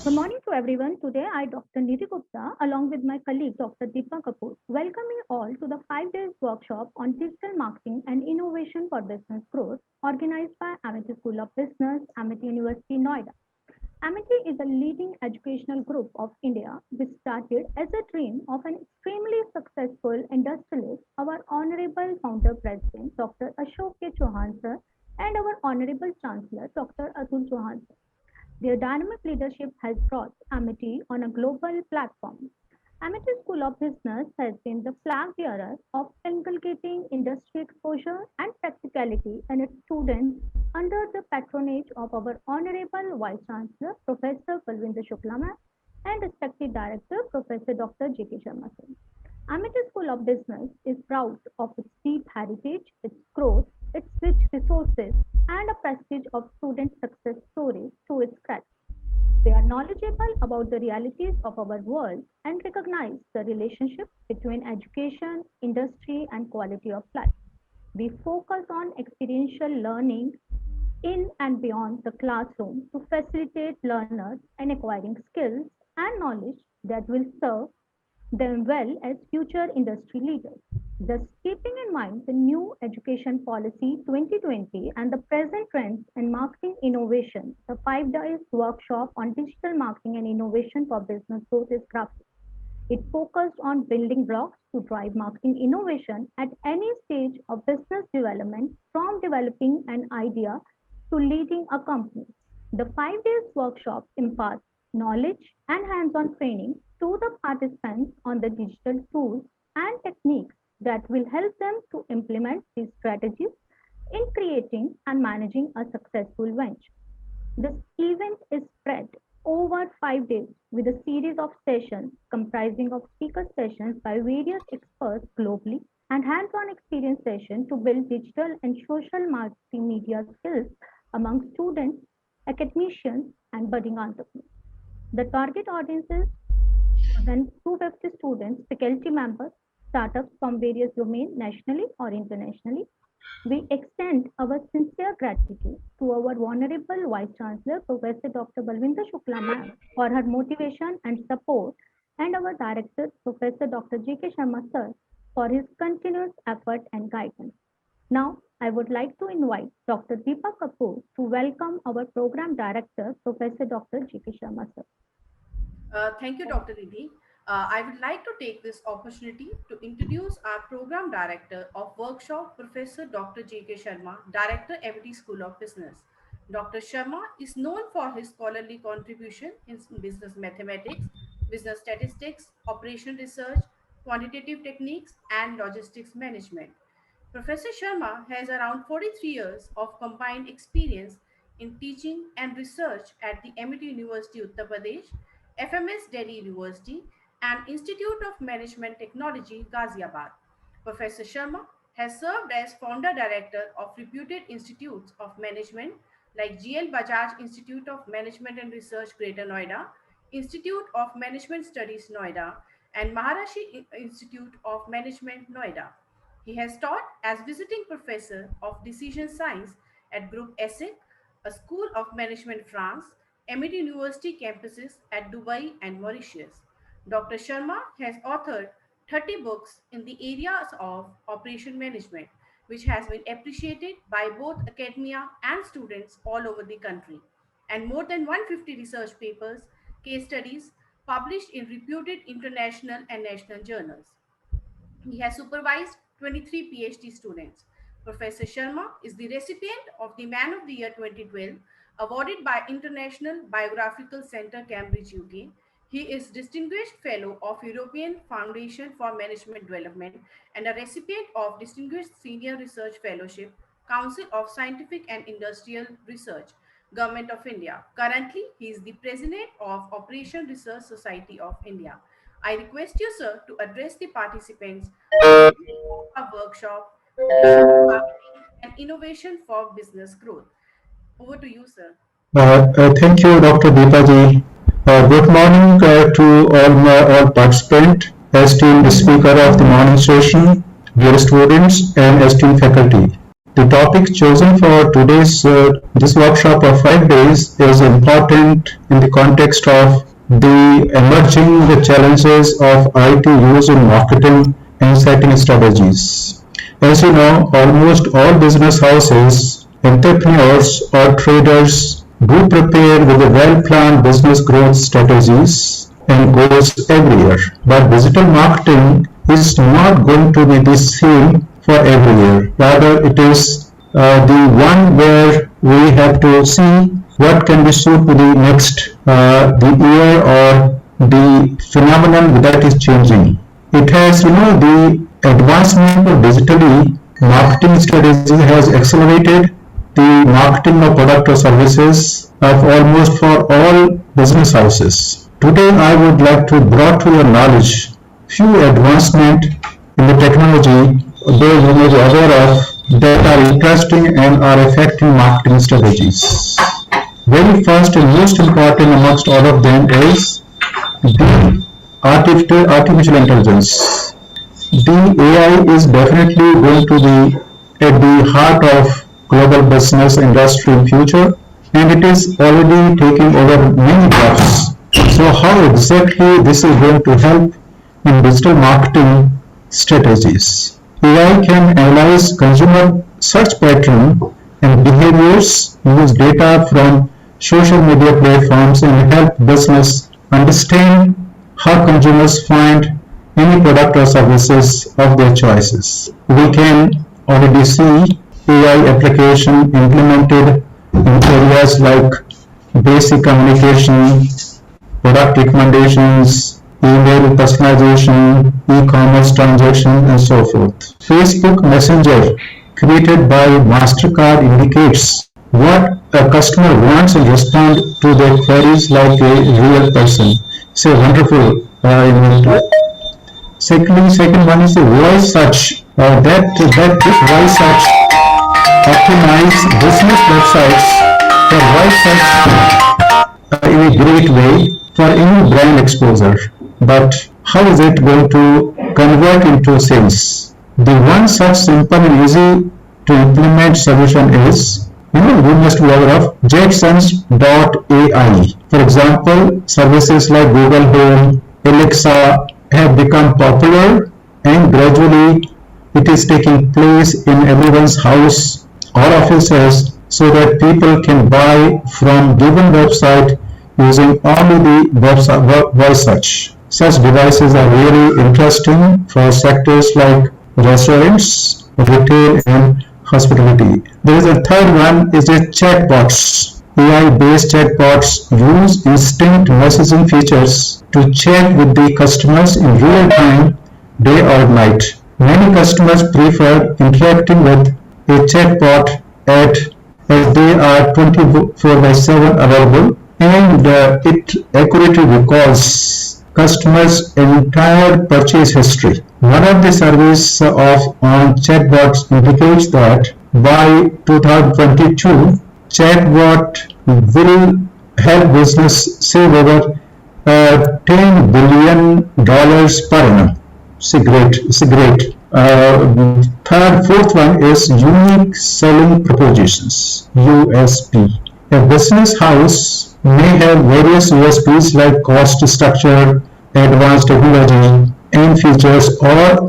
Good morning to everyone. Today, I, Dr. Nidhi Gupta, along with my colleague Dr. Deepa Kapoor, welcome you all to the 5 days workshop on digital marketing and innovation for business growth, organized by Amity School of Business, Amity University, Noida. Amity is a leading educational group of India which started as a dream of an extremely successful industrialist, our Honorable Founder President Dr. Ashok K. Chauhan sir, and our Honorable Chancellor Dr. Atul Chauhan sir. Their dynamic leadership has brought Amity on a global platform. Amity School of Business has been the flag bearer of inculcating industry exposure and practicality in its students under the patronage of our Honorable Vice Chancellor, Professor Balwinder Shukla ma'am, and respected Director, Professor Dr. J.K. Sharma sir. Amity School of Business is proud of its deep heritage, its growth, its rich resources, and a prestige of student success stories to its credit. They are knowledgeable about the realities of our world and recognize the relationship between education, industry, and quality of life. We focus on experiential learning in and beyond the classroom to facilitate learners in acquiring skills and knowledge that will serve them well as future industry leaders. Thus, keeping in mind the new education policy 2020 and the present trends in marketing innovation, the 5 days workshop on digital marketing and innovation for business growth is crafted. It focused on building blocks to drive marketing innovation at any stage of business development, from developing an idea to leading a company. The 5 days workshop imparts knowledge and hands on training to the participants on the digital tools and techniques that will help them to implement these strategies in creating and managing a successful venture. This event is spread over 5 days with a series of sessions comprising of speaker sessions by various experts globally and hands-on experience sessions to build digital and social marketing media skills among students, academicians, and budding entrepreneurs. The target audiences more than 250 students, faculty members, startups from various domains nationally or internationally. We extend our sincere gratitude to our Honorable Vice Chancellor, Professor Dr. Balwinder Shukla ma'am, for her motivation and support, and our Director, Professor Dr. J.K. Sharma sir, for his continuous effort and guidance. Now, I would like to invite Dr. Deepa Kapoor to welcome our Program Director, Professor Dr. J.K. Sharma sir. Thank you, Dr. Nidhi. I would like to take this opportunity to introduce our Program Director of Workshop, Professor Dr. J.K. Sharma, Director, MIT School of Business. Dr. Sharma is known for his scholarly contribution in business mathematics, business statistics, operation research, quantitative techniques, and logistics management. Professor Sharma has around 43 years of combined experience in teaching and research at the MIT University, Uttar Pradesh, FMS Delhi University, and Institute of Management Technology, Ghaziabad. Professor Sharma has served as founder director of reputed institutes of management like GL Bajaj Institute of Management and Research, Greater Noida, Institute of Management Studies, Noida, and Maharishi Institute of Management, Noida. He has taught as visiting professor of decision science at Groupe ESSEC, a school of management France, MIT University campuses at Dubai and Mauritius. Dr. Sharma has authored 30 books in the areas of operation management, which has been appreciated by both academia and students all over the country, and more than 150 research papers, case studies published in reputed international and national journals. He has supervised 23 PhD students. Professor Sharma is the recipient of the Man of the Year 2012, awarded by International Biographical Centre, Cambridge, UK. He is Distinguished Fellow of European Foundation for Management Development and a recipient of Distinguished Senior Research Fellowship, Council of Scientific and Industrial Research, Government of India. Currently, he is the President of Operation Research Society of India. I request you, sir, to address the participants of our workshop, Digital Marketing and Innovation for Business Growth. Over to you, sir. Thank you, Dr. Deepaji. Good morning to all participants, esteemed speaker of the morning session, dear students, and esteemed faculty. The topic chosen for today's this workshop of 5 days is important in the context of the emerging challenges of IT use in marketing and setting strategies. As you know, almost all business houses, entrepreneurs or traders do prepare with a well-planned business growth strategies and goals every year. But digital marketing is not going to be the same for every year. Rather, it is the one where we have to see what can be suited to the next the year or the phenomenon that is changing. It has, the advancement of digitally marketing strategy has accelerated the marketing of product or services of almost for all business houses. Today, I would like to bring to your knowledge few advancements in the technology those you may be aware of that are interesting and are affecting marketing strategies. Very first and most important amongst all of them is the artificial intelligence. The AI is definitely going to be at the heart of global business industry in future, and it is already taking over many jobs. So how exactly this is going to help in digital marketing strategies? AI can analyze consumer search pattern and behaviors, use data from social media platforms, and help business understand how consumers find any product or services of their choices. We can already see AI application implemented in areas like basic communication, product recommendations, email personalization, e-commerce transaction, and so forth. Facebook Messenger, created by MasterCard, indicates what a customer wants and respond to their queries like a real person. It's a wonderful inventory. Second one is the voice search. That voice search optimize business websites for voice search in a great way for any brand exposure. But how is it going to convert into sales? The one such simple and easy to implement solution is, we must be aware of Jetsons.ai. For example, services like Google Home, Alexa have become popular, and gradually it is taking place in everyone's house or offices so that people can buy from given website using only the voice search. Such devices are really interesting for sectors like restaurants, retail, and hospitality. There is a third one is a chatbots. AI-based chatbots use instant messaging features to chat with the customers in real time, day or night. Many customers prefer interacting with a chatbot as they are 24/7 available, and it accurately recalls customers' entire purchase history. One of the surveys on chatbots indicates that by 2022, chatbot will help business save over $10 billion per annum. It's a great. Fourth one is unique selling propositions, USP. A business house may have various USPs like cost structure, advanced technology, and features, or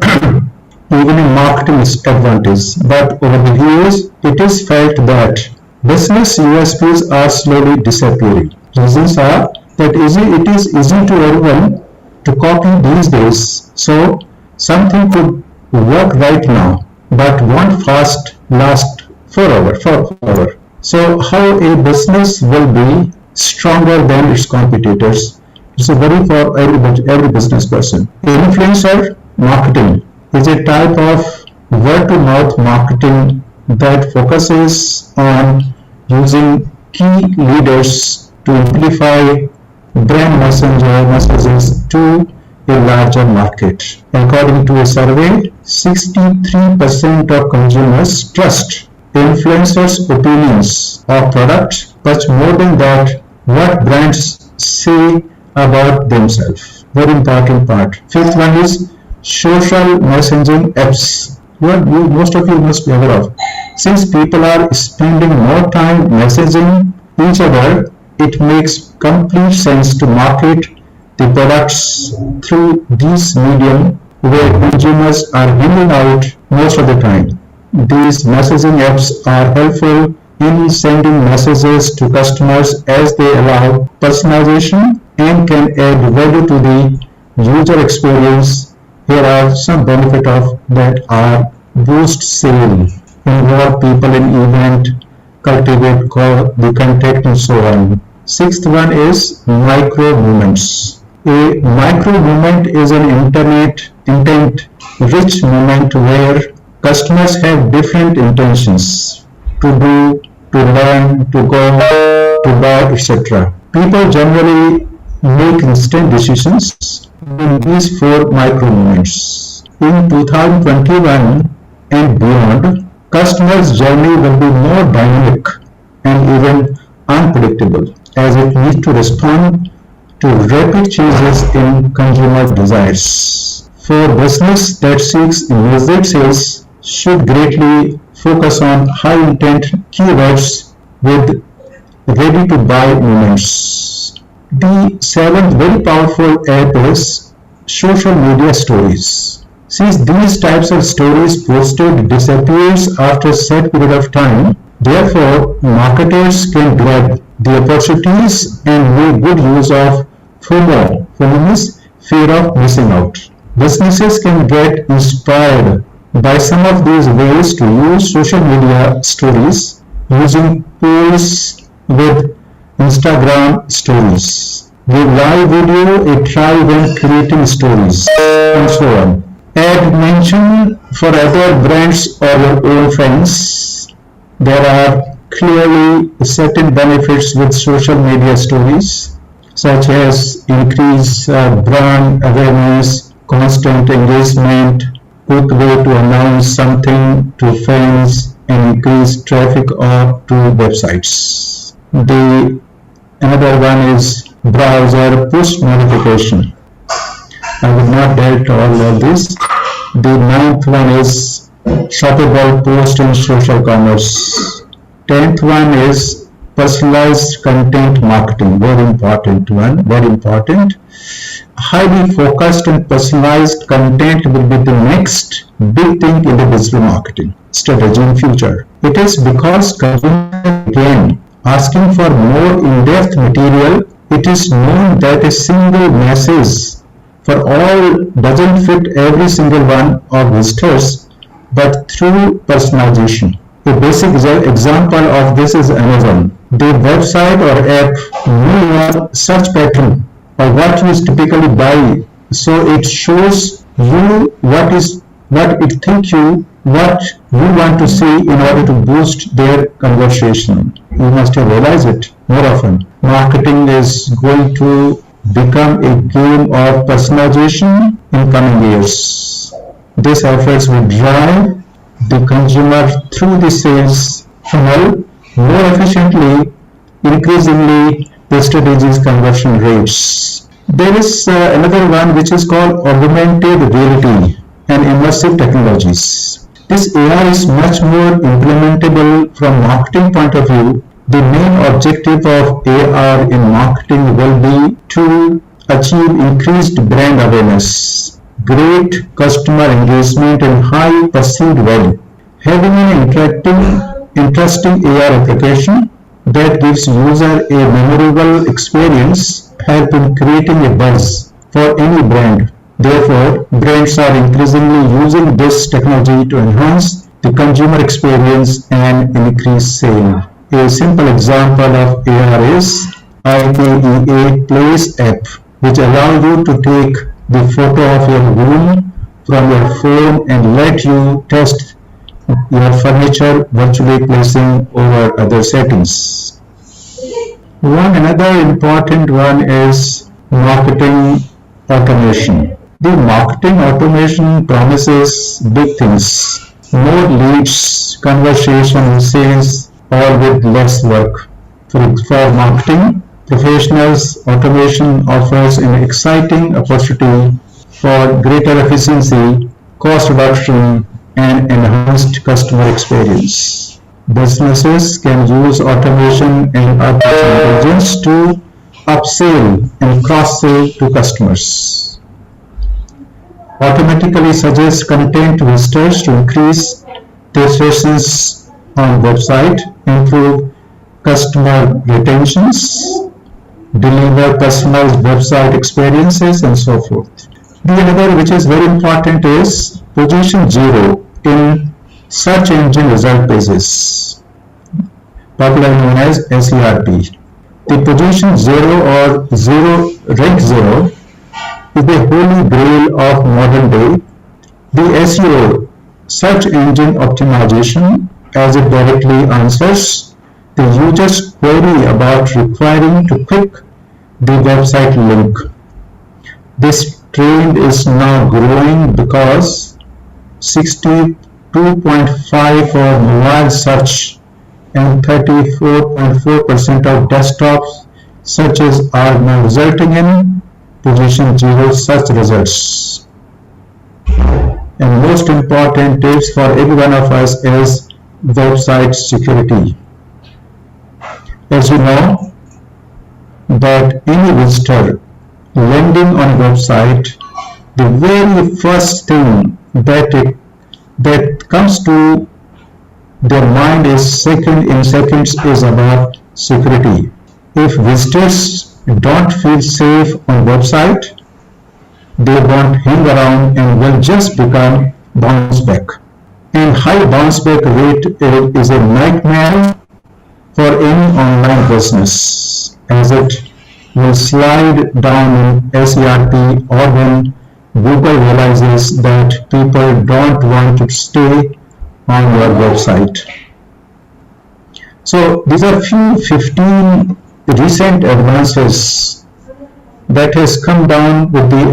even a marketing advantage. But over the years, it is felt that business USPs are slowly disappearing. Reasons are that it is easy to everyone to copy these days. So something could work right now, but won't last forever. So how a business will be stronger than its competitors? It's a worry for every business person. Influencer marketing is a type of word-to-mouth marketing that focuses on using key leaders to amplify brand messages to a larger market. According to a survey, 63% of consumers trust influencers' opinions of products, much more than that what brands say about themselves. Very important part. Fifth one is social messaging apps. Most of you must be aware of. Since people are spending more time messaging each other, it makes complete sense to market the products through this medium where consumers are hanging out most of the time. These messaging apps are helpful in sending messages to customers as they allow personalization and can add value to the user experience. Here are some benefits of that are boost sale, involve people in event, cultivate the contact and so on. Sixth one is micro movements. A micro movement is an intent rich moment where customers have different intentions to do, to learn, to go, to buy, etc. People generally make instant decisions in these four micro moments. In 2021 and beyond, customers' journey will be more dynamic and even unpredictable as it needs to respond to rapid changes in consumer desires. For business that seeks immediate sales should greatly focus on high intent keywords with ready to buy moments. The seventh very powerful app is social media stories. Since these types of stories posted disappears after a set period of time, therefore marketers can grab the opportunities and make good use of FOMO. FOMO means fear of missing out. Businesses can get inspired by some of these ways to use social media stories using polls with Instagram stories. Give live video a try when creating stories and so on. Add mention for other brands or your own friends. There are clearly certain benefits with social media stories such as increase brand awareness, constant engagement, quick way to announce something to friends and increase traffic or to websites. Another one is browser push notification. I will not delve all of this. The ninth one is shoppable post in social commerce. 10th one is personalized content marketing. Very important one, very important. Highly focused and personalized content will be the next big thing in the digital marketing strategy in future. It is because consumers again asking for more in-depth material. It is known that a single message for all doesn't fit every single one of visitors, but through personalization. A basic example of this is Amazon. The website or app know your search pattern or what you typically buy, so it shows you what it think what you want to see in order to boost their conversation. You must have realized it more often. Marketing is going to become a game of personalization in coming years. These efforts will drive the consumer through the sales funnel more efficiently, increasingly the strategy's conversion rates. There is another one which is called augmented reality and immersive technologies. This AR is much more implementable from marketing point of view. The main objective of AR in marketing will be to achieve increased brand awareness, great customer engagement and high perceived value. Having an interesting AR application that gives user a memorable experience help in creating a buzz for any brand. Therefore, brands are increasingly using this technology to enhance the consumer experience and increase sale. A simple example of AR is IKEA Place app, which allows you to take the photo of your room from your phone and let you test your furniture virtually placing over other settings. Another important one is marketing automation. The marketing automation promises big things, more leads, conversation, sales, all with less work. For marketing professionals, automation offers an exciting opportunity for greater efficiency, cost reduction, and enhanced customer experience. Businesses can use automation and artificial intelligence to upsell and cross-sell to customers. Automatically suggest content to visitors to increase their sessions on website, improve customer retentions, deliver personalized website experiences, and so forth. The other, which is very important, is position zero in search engine result pages, popularly known as SERP. The position zero or zero rank zero is the holy grail of modern day. The SEO, search engine optimization, as it directly answers the user's query about requiring to click the website link. This trend is now growing because 62.5% for mobile search and 34.4% of desktop searches are now resulting in position zero search results. And most important tips for every one of us is website security. As you know, that any visitor landing on a website, the very first thing that comes to their mind is seconds is about security. If visitors don't feel safe on website, they won't hang around and will just become bounce back. And high bounce back rate is a nightmare for any online business, as it will slide down in SERP or when Google realizes that people don't want to stay on your website. So these are few 15 recent advances that has come down with the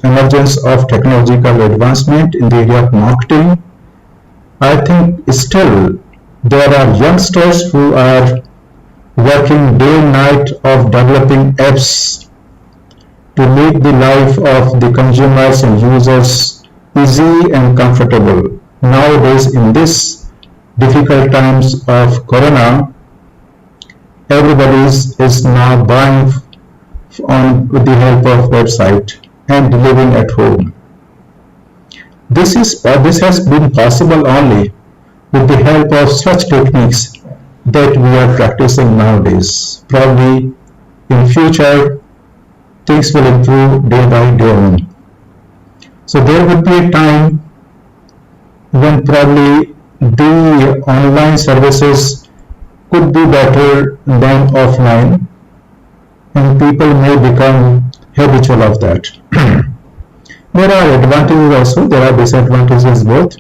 emergence of technological advancement in the area of marketing. I think still there are youngsters who are working day and night of developing apps to make the life of the consumers and users easy and comfortable. Nowadays, in this difficult times of corona, everybody is now buying with the help of website and living at home. This has been possible only with the help of such techniques that we are practicing nowadays. Probably in future things will improve day by day on. So there would be a time when probably the online services could be better than offline, and people may become habitual of that. There are advantages also, there are disadvantages both.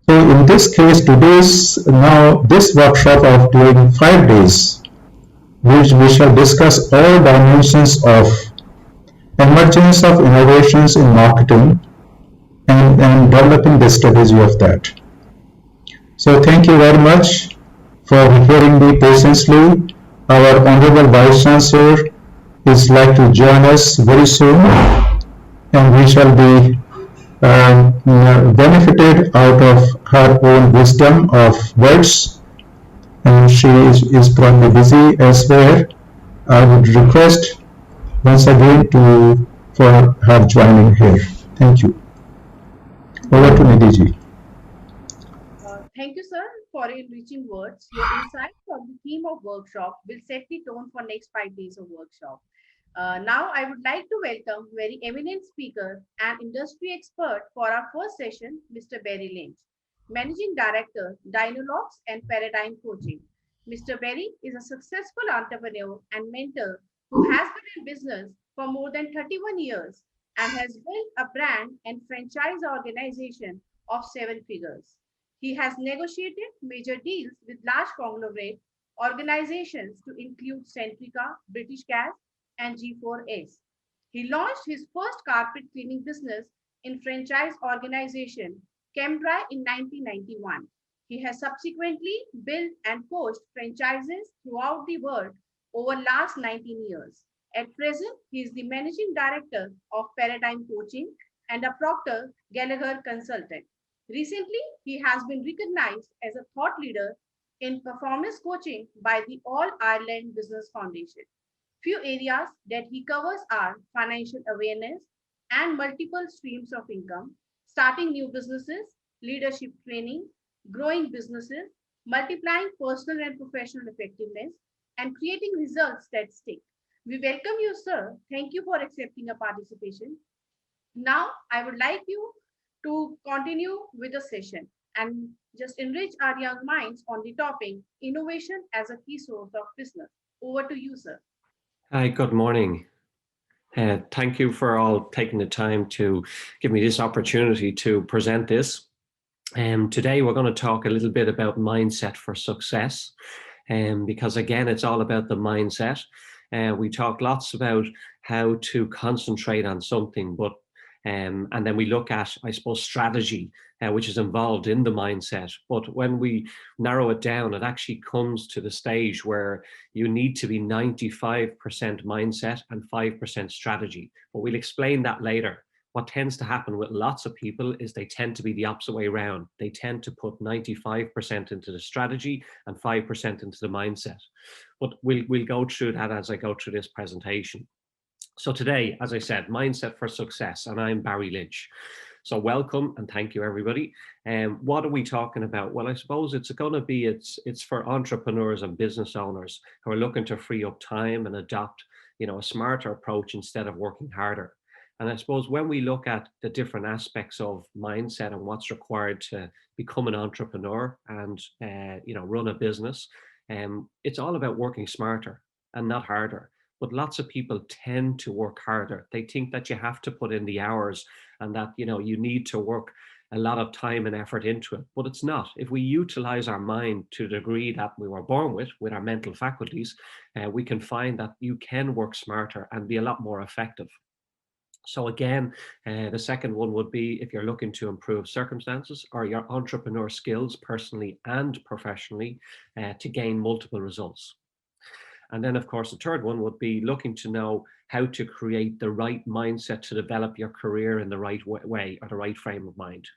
So in this case, this workshop of doing 5 days, which we shall discuss all dimensions of emergence of innovations in marketing and developing the strategy of that. So thank you very much for hearing me patiently. Our Honorable Vice Chancellor is like to join us very soon, and we shall be benefited out of her own wisdom of words, and she is probably busy elsewhere. I would request once again for her joining here. Thank you. Over to Nidhi. Thank you, sir, for your enriching words. Your insights on the theme of workshop will set the tone for next 5 days of workshop. Now, I would like to welcome very eminent speaker and industry expert for our first session, Mr. Barry Lynch, Managing Director, Dynalogs and Paradigm Coaching. Mr. Barry is a successful entrepreneur and mentor who has been in business for more than 31 years and has built a brand and franchise organization of 7 figures. He has negotiated major deals with large conglomerate organizations to include Centrica, British Gas, and G4S. He launched his first carpet cleaning business in franchise organization, Cambrai, in 1991. He has subsequently built and coached franchises throughout the world over last 19 years. At present, he is the managing director of Paradigm Coaching and a Procter Gallagher consultant. Recently, he has been recognized as a thought leader in performance coaching by the All Ireland Business Foundation. Few areas that he covers are financial awareness and multiple streams of income, starting new businesses, leadership training, growing businesses, multiplying personal and professional effectiveness, and creating results that stick. We welcome you, sir. Thank you for accepting a participation. Now, I would like you to continue with the session and just enrich our young minds on the topic innovation as a key source of business. Over to you, sir. Hi, good morning. Thank you for all taking the time to give me this opportunity to present this. Today we're going to talk a little bit about mindset for success, because again, it's all about the mindset. We talk lots about how to concentrate on something, but and then we look at, I suppose, strategy, which is involved in the mindset. But when we narrow it down, it actually comes to the stage where you need to be 95% mindset and 5% strategy. But we'll explain that later. What tends to happen with lots of people is they tend to be the opposite way around. They tend to put 95% into the strategy and 5% into the mindset. But we'll go through that as I go through this presentation. So today, as I said, mindset for success, and I'm Barry Lynch. So welcome and thank you, everybody. What are we talking about? Well, I suppose it's going to be, it's for entrepreneurs and business owners who are looking to free up time and adopt, a smarter approach instead of working harder. And I suppose when we look at the different aspects of mindset and what's required to become an entrepreneur and, run a business, it's all about working smarter and not harder. But lots of people tend to work harder. They think that you have to put in the hours and that, you need to work a lot of time and effort into it, but it's not. If we utilize our mind to the degree that we were born with our mental faculties, we can find that you can work smarter and be a lot more effective. So again, the second one would be if you're looking to improve circumstances or your entrepreneur skills personally and professionally to gain multiple results. And then, of course, the third one would be looking to know how to create the right mindset to develop your career in the right way or the right frame of mind.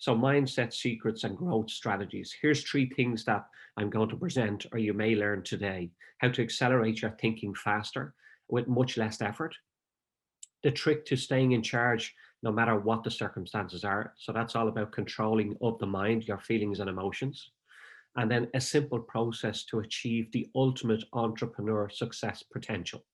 So mindset secrets and growth strategies. Here's 3 things that I'm going to present or you may learn today. How to accelerate your thinking faster with much less effort. The trick to staying in charge no matter what the circumstances are. So that's all about controlling of the mind, your feelings and emotions. And then a simple process to achieve the ultimate entrepreneur success potential.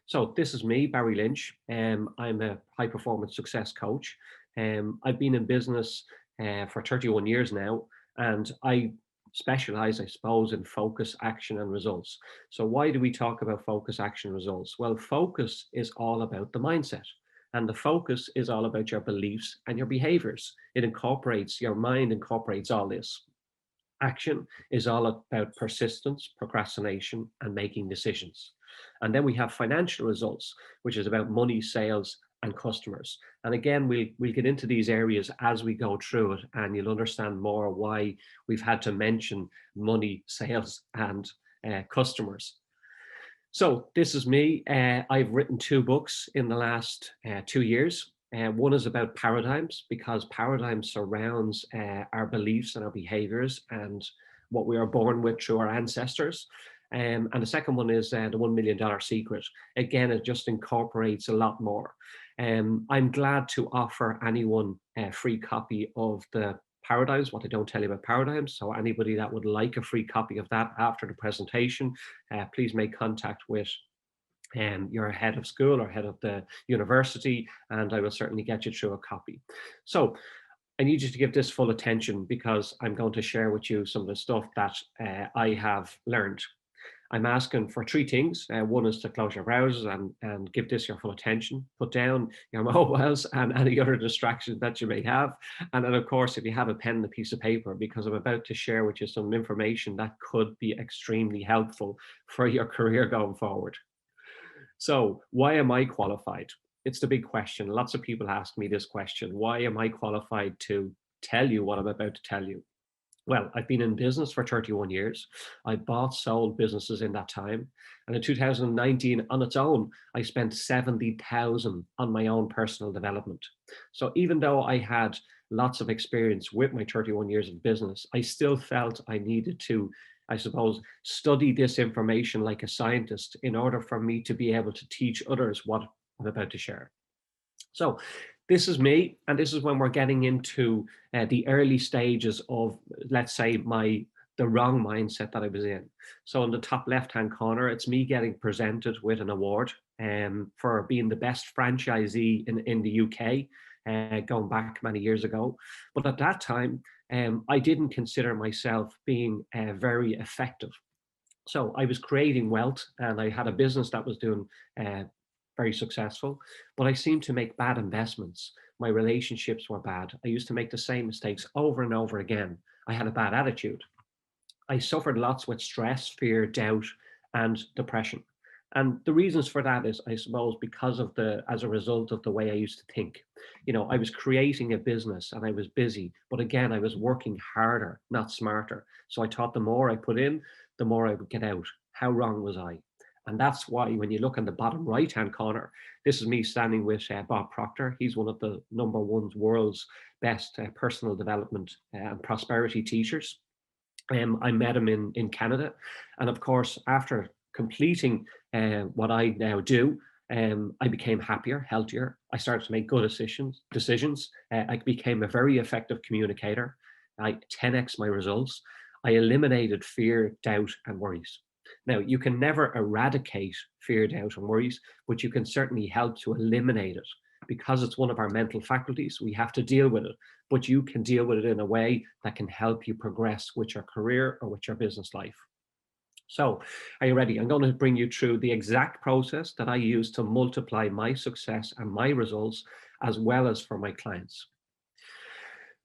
So this is me, Barry Lynch. I'm a high performance success coach. I've been in business for 31 years now, and I specialize, I suppose, in focus, action, and results. So why do we talk about focus, action, results? Well, focus is all about the mindset. And the focus is all about your beliefs and your behaviors. It incorporates, your mind incorporates all this. Action is all about persistence, procrastination, and making decisions. And then we have financial results, which is about money, sales, and customers. And again, we'll get into these areas as we go through it, and you'll understand more why we've had to mention money, sales, and customers. So this is me. I've written 2 books in the last 2 years. One is about paradigms, because paradigm surrounds our beliefs and our behaviors and what we are born with through our ancestors. And the second one is the $1 Million Secret. Again, it just incorporates a lot more. I'm glad to offer anyone a free copy of the paradigms, what I don't tell you about paradigms. So anybody that would like a free copy of that after the presentation, please make contact with your head of school or head of the university, and I will certainly get you through a copy. So I need you to give this full attention because I'm going to share with you some of the stuff that I have learned. I'm asking for 3 things. One is to close your browsers and give this your full attention. Put down your mobiles and any other distractions that you may have. And then, of course, if you have a pen and a piece of paper, because I'm about to share with you some information that could be extremely helpful for your career going forward. So why am I qualified? It's the big question. Lots of people ask me this question. Why am I qualified to tell you what I'm about to tell you? Well, I've been in business for 31 years. I bought, sold businesses in that time. And in 2019, on its own, I spent 70,000 on my own personal development. So even though I had lots of experience with my 31 years of business, I still felt I needed to, I suppose, study this information like a scientist in order for me to be able to teach others what I'm about to share. So this is me, and this is when we're getting into the early stages of, let's say, the wrong mindset that I was in. So in the top left-hand corner, it's me getting presented with an award for being the best franchisee in the UK, going back many years ago. But at that time, I didn't consider myself being very effective. So I was creating wealth, and I had a business that was doing very successful, but I seemed to make bad investments. My relationships were bad. I used to make the same mistakes over and over again. I had a bad attitude. I suffered lots with stress, fear, doubt, and depression. And the reasons for that is, I suppose, as a result of the way I used to think. You know, I was creating a business and I was busy, but again, I was working harder, not smarter. So I thought the more I put in, the more I would get out. How wrong was I? And that's why when you look in the bottom right-hand corner, this is me standing with Bob Proctor. He's one of the #1 world's best personal development and prosperity teachers. I met him in Canada. And of course, after completing what I now do, I became happier, healthier. I started to make good decisions. I became a very effective communicator. I 10x my results. I eliminated fear, doubt, and worries. Now, you can never eradicate fear, doubt, and worries, but you can certainly help to eliminate it. Because it's one of our mental faculties, we have to deal with it, but you can deal with it in a way that can help you progress with your career or with your business life. So, are you ready? I'm going to bring you through the exact process that I use to multiply my success and my results, as well as for my clients.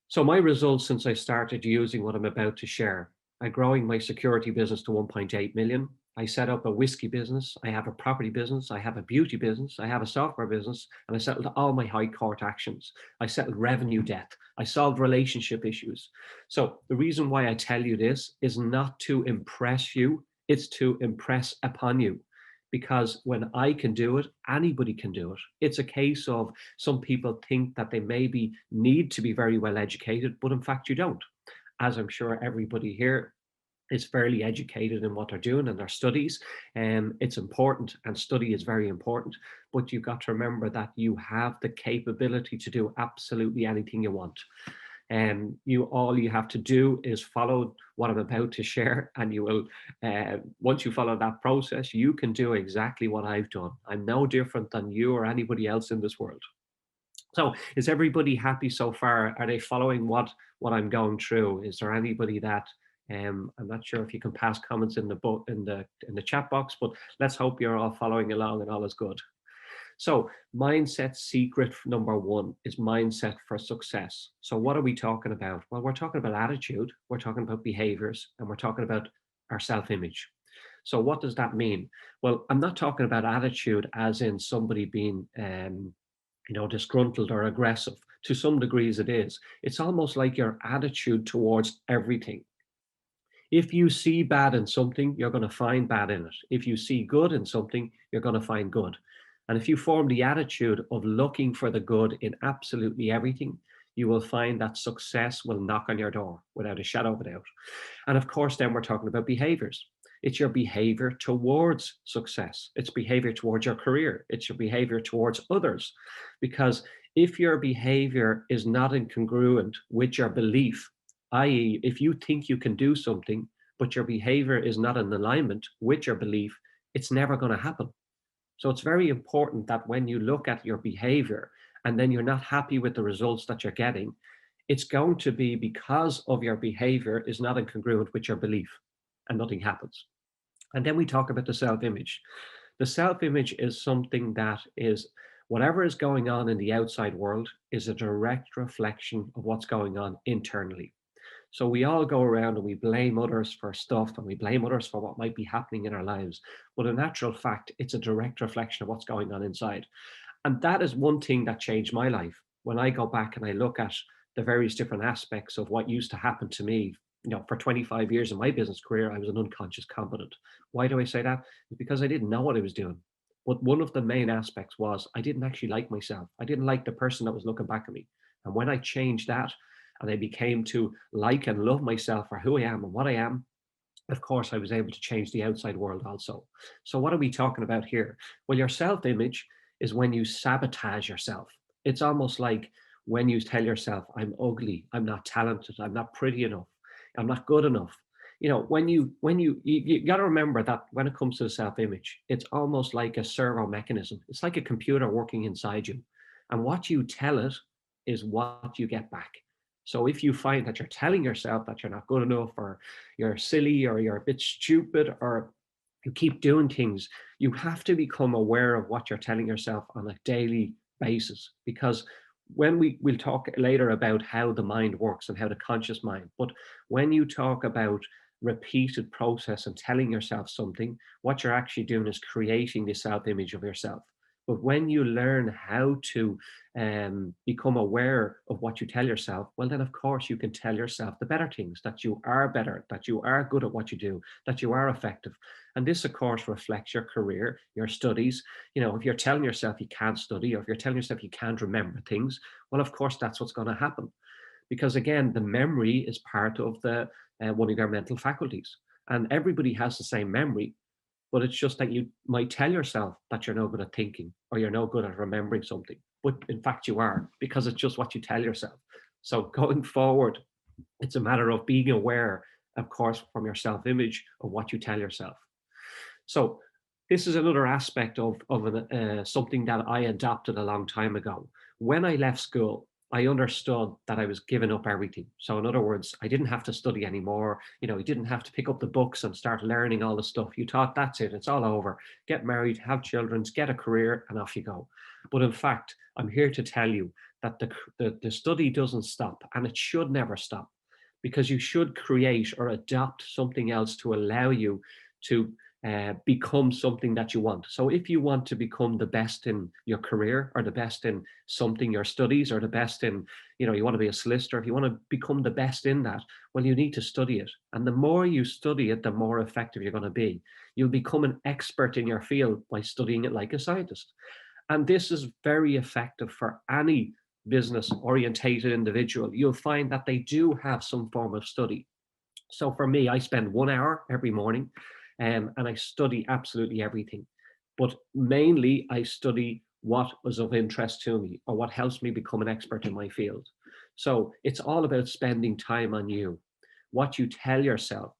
So my results since I started using what I'm about to share: I'm growing my security business to 1.8 million. I set up a whiskey business. I have a property business. I have a beauty business. I have a software business, and I settled all my high court actions. I settled revenue debt. I solved relationship issues. So the reason why I tell you this is not to impress you. It's to impress upon you. Because when I can do it, anybody can do it. It's a case of some people think that they maybe need to be very well educated, but in fact you don't. As I'm sure everybody here is fairly educated in what they're doing in their studies. It's important, and study is very important, but you've got to remember that you have the capability to do absolutely anything you want. All you have to do is follow what I'm about to share, and you will, once you follow that process, you can do exactly what I've done. I'm no different than you or anybody else in this world. So is everybody happy so far? Are they following what I'm going through? Is there anybody that I'm not sure if you can pass comments in the chat box, but let's hope you're all following along and all is good. So mindset secret #1 is mindset for success. So what are we talking about? Well, we're talking about attitude, we're talking about behaviors, and we're talking about our self-image. So what does that mean? Well, I'm not talking about attitude as in somebody being disgruntled or aggressive. To some degrees it is. It's almost like your attitude towards everything. If you see bad in something, you're going to find bad in it. If you see good in something, you're going to find good. And if you form the attitude of looking for the good in absolutely everything, you will find that success will knock on your door without a shadow of a doubt. And of course, then we're talking about behaviors. It's your behavior towards success. It's behavior towards your career. It's your behavior towards others. Because if your behavior is not incongruent with your belief, i.e., if you think you can do something, but your behavior is not in alignment with your belief, it's never going to happen. So it's very important that when you look at your behavior and then you're not happy with the results that you're getting, it's going to be because of your behavior is not incongruent with your belief, and nothing happens. And then we talk about the self-image. The self-image is something that is, whatever is going on in the outside world is a direct reflection of what's going on internally. So we all go around and we blame others for stuff, and we blame others for what might be happening in our lives. But in actual fact, it's a direct reflection of what's going on inside. And that is one thing that changed my life. When I go back and I look at the various different aspects of what used to happen to me, for 25 years in my business career, I was an unconscious competent. Why do I say that? It's because I didn't know what I was doing. But one of the main aspects was I didn't actually like myself. I didn't like the person that was looking back at me. And when I changed that and I became to like and love myself for who I am and what I am, of course, I was able to change the outside world also. So what are we talking about here? Well, your self-image is when you sabotage yourself. It's almost like when you tell yourself, I'm ugly, I'm not talented, I'm not pretty enough, I'm not good enough. You know, you got to remember that when it comes to the self-image, it's almost like a servo mechanism. It's like a computer working inside you. And what you tell it is what you get back. So if you find that you're telling yourself that you're not good enough, or you're silly, or you're a bit stupid, or you keep doing things, you have to become aware of what you're telling yourself on a daily basis. Because we'll talk later about how the mind works and how the conscious mind, but when you talk about repeated process and telling yourself something, what you're actually doing is creating the self-image of yourself. But when you learn how to become aware of what you tell yourself, well, then of course you can tell yourself the better things, that you are better, that you are good at what you do, that you are effective. And this, of course, reflects your career, your studies. You know, if you're telling yourself you can't study, or if you're telling yourself you can't remember things, well, of course, that's what's going to happen. Because again, the memory is part of the one of your mental faculties. And everybody has the same memory, but it's just that you might tell yourself that you're no good at thinking, or you're no good at remembering something. But in fact, you are, because it's just what you tell yourself. So going forward, it's a matter of being aware, of course, from your self-image of what you tell yourself. So this is another aspect of something that I adopted a long time ago. When I left school, I understood that I was giving up everything. So in other words, I didn't have to study anymore. You know, you didn't have to pick up the books and start learning all the stuff. You thought, that's it, it's all over. Get married, have children, get a career, and off you go. But in fact, I'm here to tell you that the study doesn't stop, and it should never stop, because you should create or adopt something else to allow you to become something that you want. So if you want to become the best in your career, or the best in something, your studies, or the best in, you know, you want to be a solicitor, if you want to become the best in that, well, you need to study it. And the more you study it, the more effective you're going to be. You'll become an expert in your field by studying it like a scientist. And this is very effective for any business orientated individual. You'll find that they do have some form of study. So for me, I spend 1 hour every morning, and I study absolutely everything. But mainly I study what was of interest to me, or what helps me become an expert in my field. So it's all about spending time on you, what you tell yourself,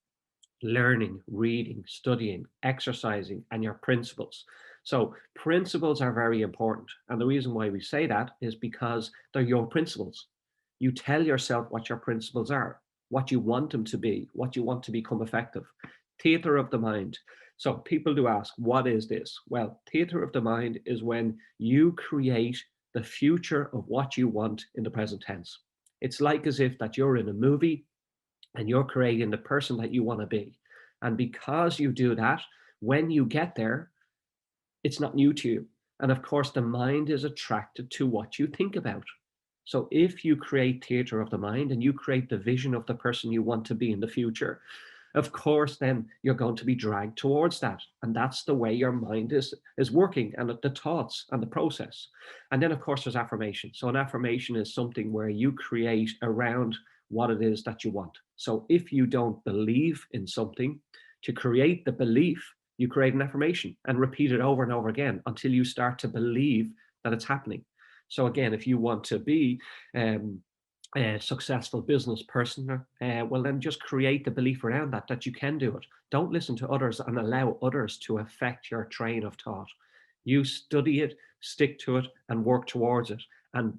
learning, reading, studying, exercising, and your principles. So principles are very important. And the reason why we say that is because they're your principles. You tell yourself what your principles are, what you want them to be, what you want to become effective. Theater of the mind. So people do ask, what is this? Well, theater of the mind is when you create the future of what you want in the present tense. It's like as if that you're in a movie and you're creating the person that you want to be. And because you do that, when you get there, it's not new to you. And of course, the mind is attracted to what you think about. So if you create theater of the mind and you create the vision of the person you want to be in the future, of course, then you're going to be dragged towards that. And that's the way your mind is working, and the thoughts and the process. And then, of course, there's affirmation. So an affirmation is something where you create around what it is that you want. So if you don't believe in something, to create the belief, you create an affirmation and repeat it over and over again until you start to believe that it's happening. So again, if you want to be a successful business person, well, then just create the belief around that, that you can do it. Don't listen to others and allow others to affect your train of thought. You study it, stick to it, and work towards it, and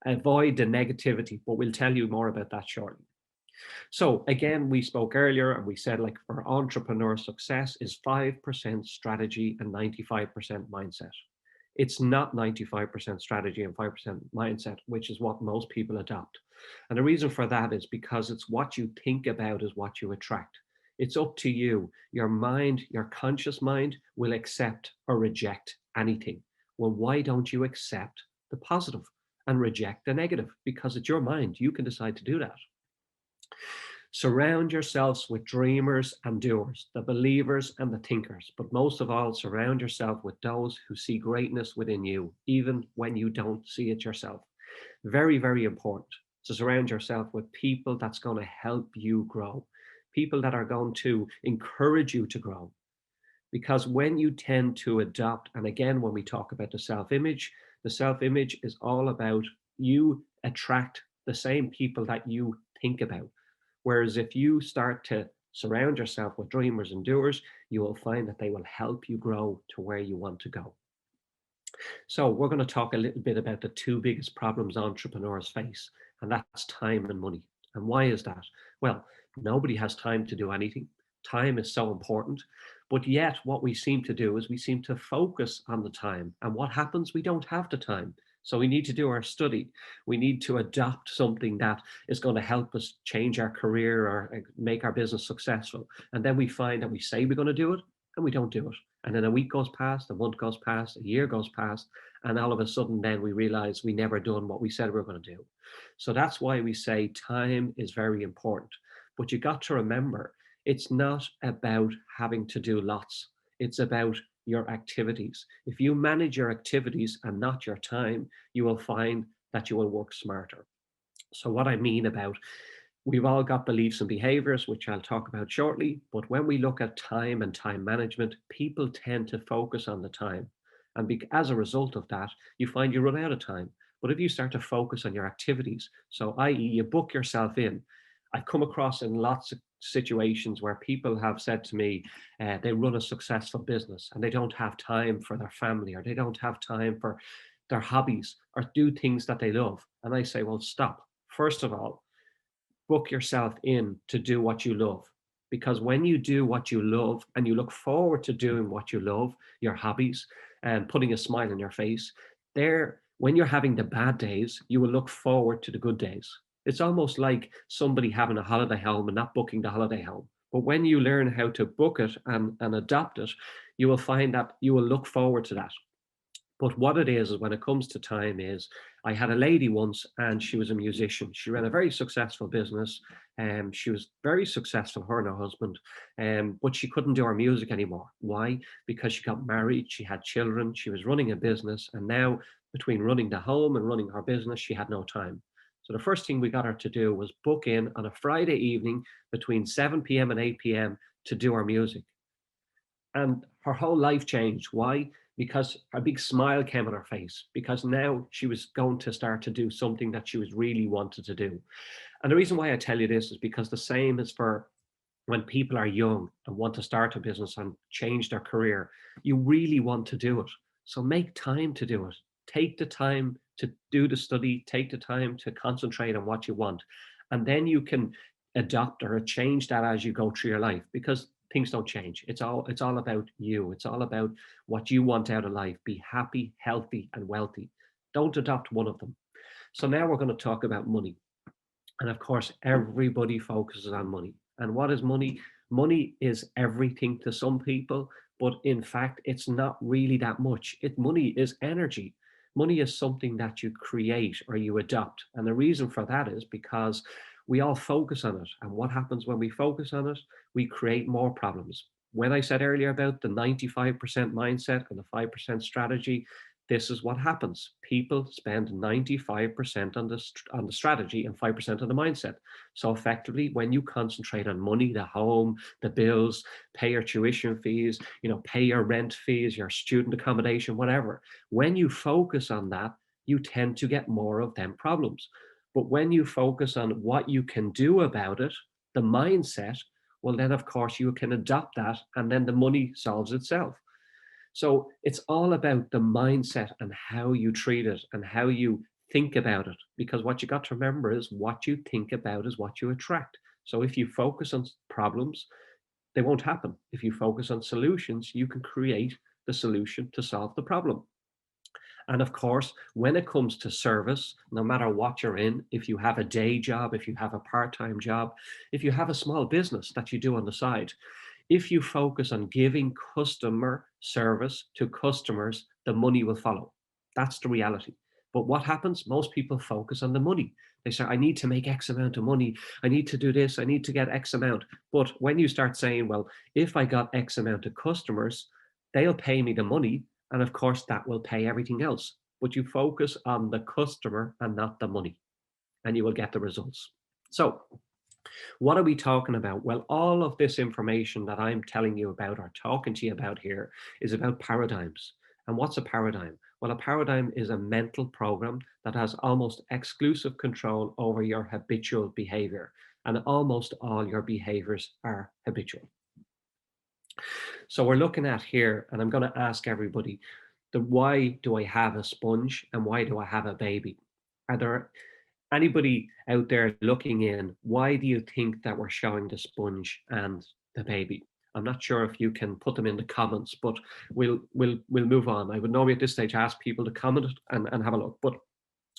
avoid the negativity. But we'll tell you more about that shortly. So again, we spoke earlier and we said, like, for entrepreneur success is 5% strategy and 95% mindset. It's not 95% strategy and 5% mindset, which is what most people adopt. And the reason for that is because it's what you think about is what you attract. It's up to you. Your mind, your conscious mind, will accept or reject anything. Well, why don't you accept the positive and reject the negative? Because it's your mind. You can decide to do that. Surround yourselves with dreamers and doers, the believers and the thinkers, but most of all, surround yourself with those who see greatness within you, even when you don't see it yourself. Very, very important to surround yourself with people that's going to help you grow, people that are going to encourage you to grow. Because when you tend to adopt, and again, when we talk about the self-image is all about you attract the same people that you think about. Whereas if you start to surround yourself with dreamers and doers, you will find that they will help you grow to where you want to go. So we're going to talk a little bit about the two biggest problems entrepreneurs face, and that's time and money. And why is that? Well, nobody has time to do anything. Time is so important, but yet what we seem to do is we seem to focus on the time. And what happens? We don't have the time. So we need to do our study. We need to adopt something that is going to help us change our career or make our business successful. And then we find that we say we're going to do it and we don't do it. And then a week goes past, a month goes past, a year goes past, and all of a sudden then we realize we never done what we said we were going to do. So that's why we say time is very important. But you got to remember, it's not about having to do lots. It's about your activities. If you manage your activities and not your time, you will find that you will work smarter. So what I mean about, we've all got beliefs and behaviors, which I'll talk about shortly. But when we look at time and time management, people tend to focus on the time. And as a result of that, you find you run out of time. But if you start to focus on your activities, so i.e. you book yourself in, I've come across in lots of situations where people have said to me, they run a successful business and they don't have time for their family, or they don't have time for their hobbies, or do things that they love. And I say, well, stop. First of all, book yourself in to do what you love. Because when you do what you love and you look forward to doing what you love, your hobbies, and putting a smile on your face, when you're having the bad days, you will look forward to the good days. It's almost like somebody having a holiday home and not booking the holiday home. But when you learn how to book it and adopt it, you will find that you will look forward to that. But what it is when it comes to time is, I had a lady once and she was a musician. She ran a very successful business. She was very successful, her and her husband, but she couldn't do her music anymore. Why? Because she got married, she had children, she was running a business, and now between running the home and running her business, she had no time. So the first thing we got her to do was book in on a Friday evening between 7 p.m. and 8 p.m. to do her music. And her whole life changed. Why? Because a big smile came on her face, because now she was going to start to do something that she was really wanted to do. And the reason why I tell you this is because the same is for when people are young and want to start a business and change their career. You really want to do it. So make time to do it. Take the time to do the study, take the time to concentrate on what you want. And then you can adopt or change that as you go through your life, because things don't change. It's all about you. It's all about what you want out of life. Be happy, healthy, and wealthy. Don't adopt one of them. So now we're going to talk about money. And of course, everybody focuses on money. And what is money? Money is everything to some people, but in fact, it's not really that much. Money is energy. Money is something that you create or you adopt. And the reason for that is because we all focus on it. And what happens when we focus on it? We create more problems. When I said earlier about the 95% mindset and the 5% strategy, this is what happens. People spend 95% on the strategy and 5% on the mindset. So effectively, when you concentrate on money, the home, the bills, pay your tuition fees, pay your rent fees, your student accommodation, whatever, when you focus on that, you tend to get more of them problems. But when you focus on what you can do about it, the mindset, well, then of course you can adopt that, and then the money solves itself. So it's all about the mindset and how you treat it and how you think about it. Because what you got to remember is what you think about is what you attract. So if you focus on problems, they won't happen. If you focus on solutions, you can create the solution to solve the problem. And of course, when it comes to service, no matter what you're in, if you have a day job, if you have a part-time job, if you have a small business that you do on the side, if you focus on giving customer service to customers, the money will follow. That's the reality. But what happens? Most people focus on the money. They say, I need to make X amount of money. I need to do this. I need to get X amount. But when you start saying, well, if I got X amount of customers, they'll pay me the money. And of course, that will pay everything else. but you focus on the customer and not the money, and you will get the results. So what are we talking about? Well, all of this information that I'm telling you about or talking to you about here is about paradigms. And what's a paradigm? Well, a paradigm is a mental program that has almost exclusive control over your habitual behavior. And almost all your behaviors are habitual. So we're looking at here, and I'm going to ask everybody, why do I have a sponge and why do I have a baby? Are there anybody out there looking in? Why do you think that we're showing the sponge and the baby? I'm not sure if you can put them in the comments, but we'll move on. I would normally at this stage ask people to comment and have a look. But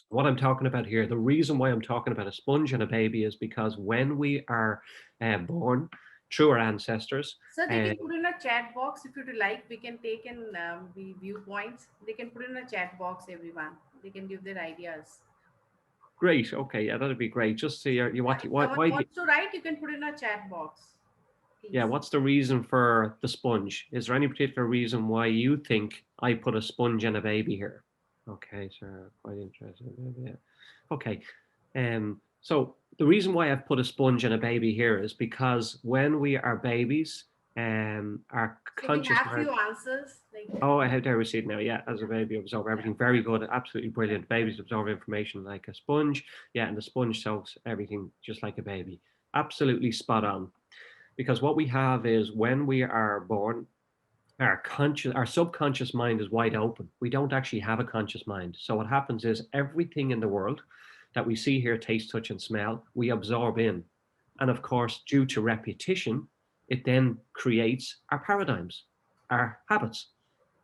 what I'm talking about here, the reason why I'm talking about a sponge and a baby is because when we are born through our ancestors. So they can put in a chat box if you'd like. We can take in viewpoints. They can put in a chat box, everyone. They can give their ideas. Great. Okay. Yeah, that'd be great. Just see you want why wants to write, you can put in a chat box. Please. Yeah. What's the reason for the sponge? Is there any particular reason why you think I put a sponge and a baby here? Okay, sir. Quite interesting. Yeah. Okay. So the reason why I've put a sponge and a baby here is because when we are babies, our conscious we have few answers. Oh, I have to receive now. Yeah, as a baby, absorb everything. Very good, absolutely brilliant. Babies absorb information like a sponge. Yeah, and the sponge soaks everything just like a baby. Absolutely spot on. Because what we have is when we are born, our subconscious mind is wide open. We don't actually have a conscious mind. So what happens is everything in the world that we see here, taste, touch, and smell, we absorb in. And of course, due to repetition, it then creates our paradigms, our habits.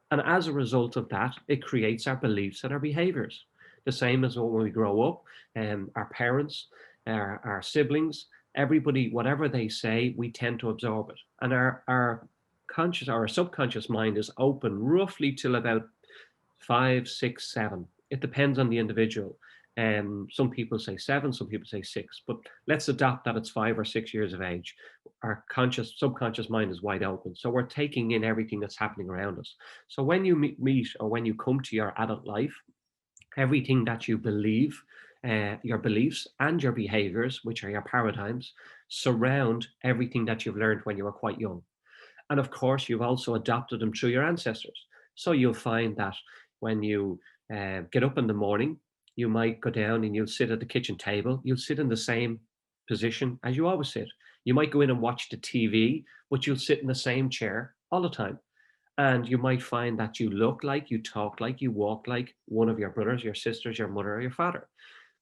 And as a result of that, it creates our beliefs and our behaviors. The same as when we grow up, our parents, our siblings, everybody, whatever they say, we tend to absorb it. And our conscious, our subconscious mind is open roughly till about 5, 6, 7. It depends on the individual. Some people say 7, some people say 6, but let's adopt that it's 5 or 6 years of age. Our subconscious mind is wide open. So we're taking in everything that's happening around us. So when you meet or when you come to your adult life, everything that you believe, your beliefs and your behaviors, which are your paradigms, surround everything that you've learned when you were quite young. And of course, you've also adopted them through your ancestors. So you'll find that when you get up in the morning, you might go down and you'll sit at the kitchen table. You'll sit in the same position as you always sit. You might go in and watch the TV, but you'll sit in the same chair all the time. And you might find that you look like, you talk like, you walk like one of your brothers, your sisters, your mother, or your father,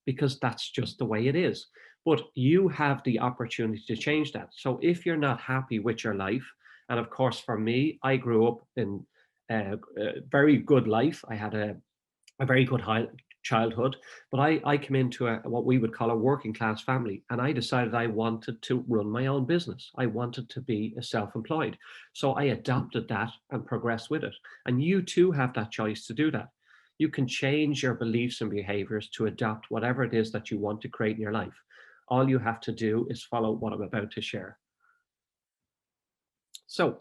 because that's just the way it is. But you have the opportunity to change that. So if you're not happy with your life, and of course, for me, I grew up in a very good life. I had a very good childhood, but I came into what we would call a working class family, and I decided I wanted to run my own business. I wanted to be self-employed. So I adopted that and progressed with it. And you too have that choice to do that. You can change your beliefs and behaviors to adopt whatever it is that you want to create in your life. All you have to do is follow what I'm about to share. So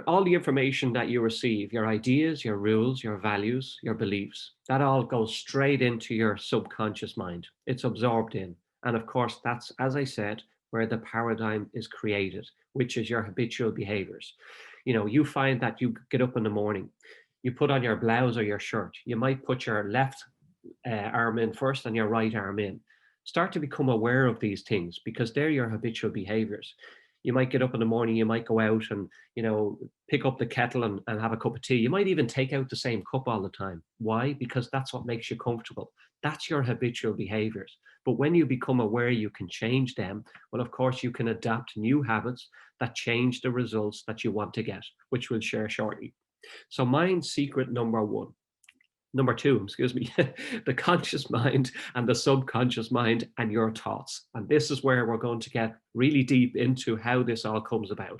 all the information that you receive, your ideas, your rules, your values, your beliefs, that all goes straight into your subconscious mind. It's absorbed in. And of course, that's, as I said, where the paradigm is created, which is your habitual behaviors. You know, you find that you get up in the morning, you put on your blouse or your shirt, you might put your left arm in first and your right arm in. Start to become aware of these things because they're your habitual behaviors. You might get up in the morning, you might go out and, you know, pick up the kettle and have a cup of tea. You might even take out the same cup all the time. Why? Because that's what makes you comfortable. That's your habitual behaviors. But when you become aware you can change them, well, of course, you can adapt new habits that change the results that you want to get, which we'll share shortly. So mind secret number 2, the conscious mind and the subconscious mind and your thoughts. And this is where we're going to get really deep into how this all comes about.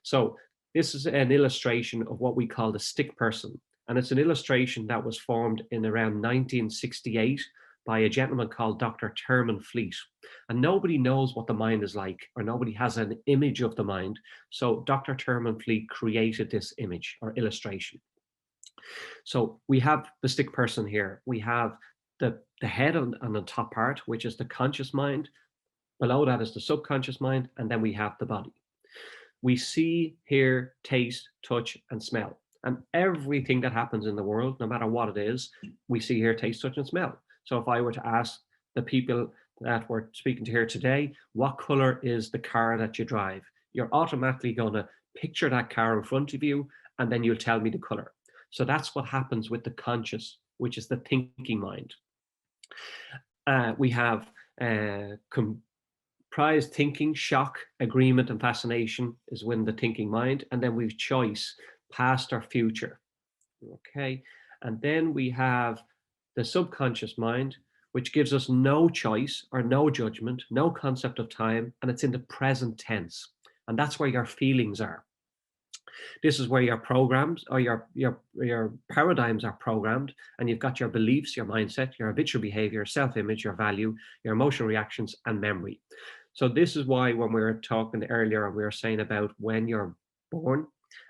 So this is an illustration of what we call the stick person. And it's an illustration that was formed in around 1968 by a gentleman called Dr. Thurman Fleet. And nobody knows what the mind is like, or nobody has an image of the mind. So Dr. Thurman Fleet created this image or illustration. So we have the stick person here. We have the head on the top part, which is the conscious mind. Below that is the subconscious mind, and then we have the body. We see, hear, taste, touch, and smell. And everything that happens in the world, no matter what it is, we see, hear, taste, touch, and smell. So if I were to ask the people that we're speaking to here today, what color is the car that you drive? You're automatically going to picture that car in front of you, and then you'll tell me the color. So that's what happens with the conscious, which is the thinking mind. We have comprised thinking, shock, agreement, and fascination is when the thinking mind. And then we've choice, past or future. Okay. And then we have the subconscious mind, which gives us no choice or no judgment, no concept of time, and it's in the present tense. And that's where your feelings are. This is where your programs or your paradigms are programmed, and you've got your beliefs, your mindset, your habitual behavior, self-image, your value, your emotional reactions, and memory. So this is why when we were talking earlier, we were saying about when you're born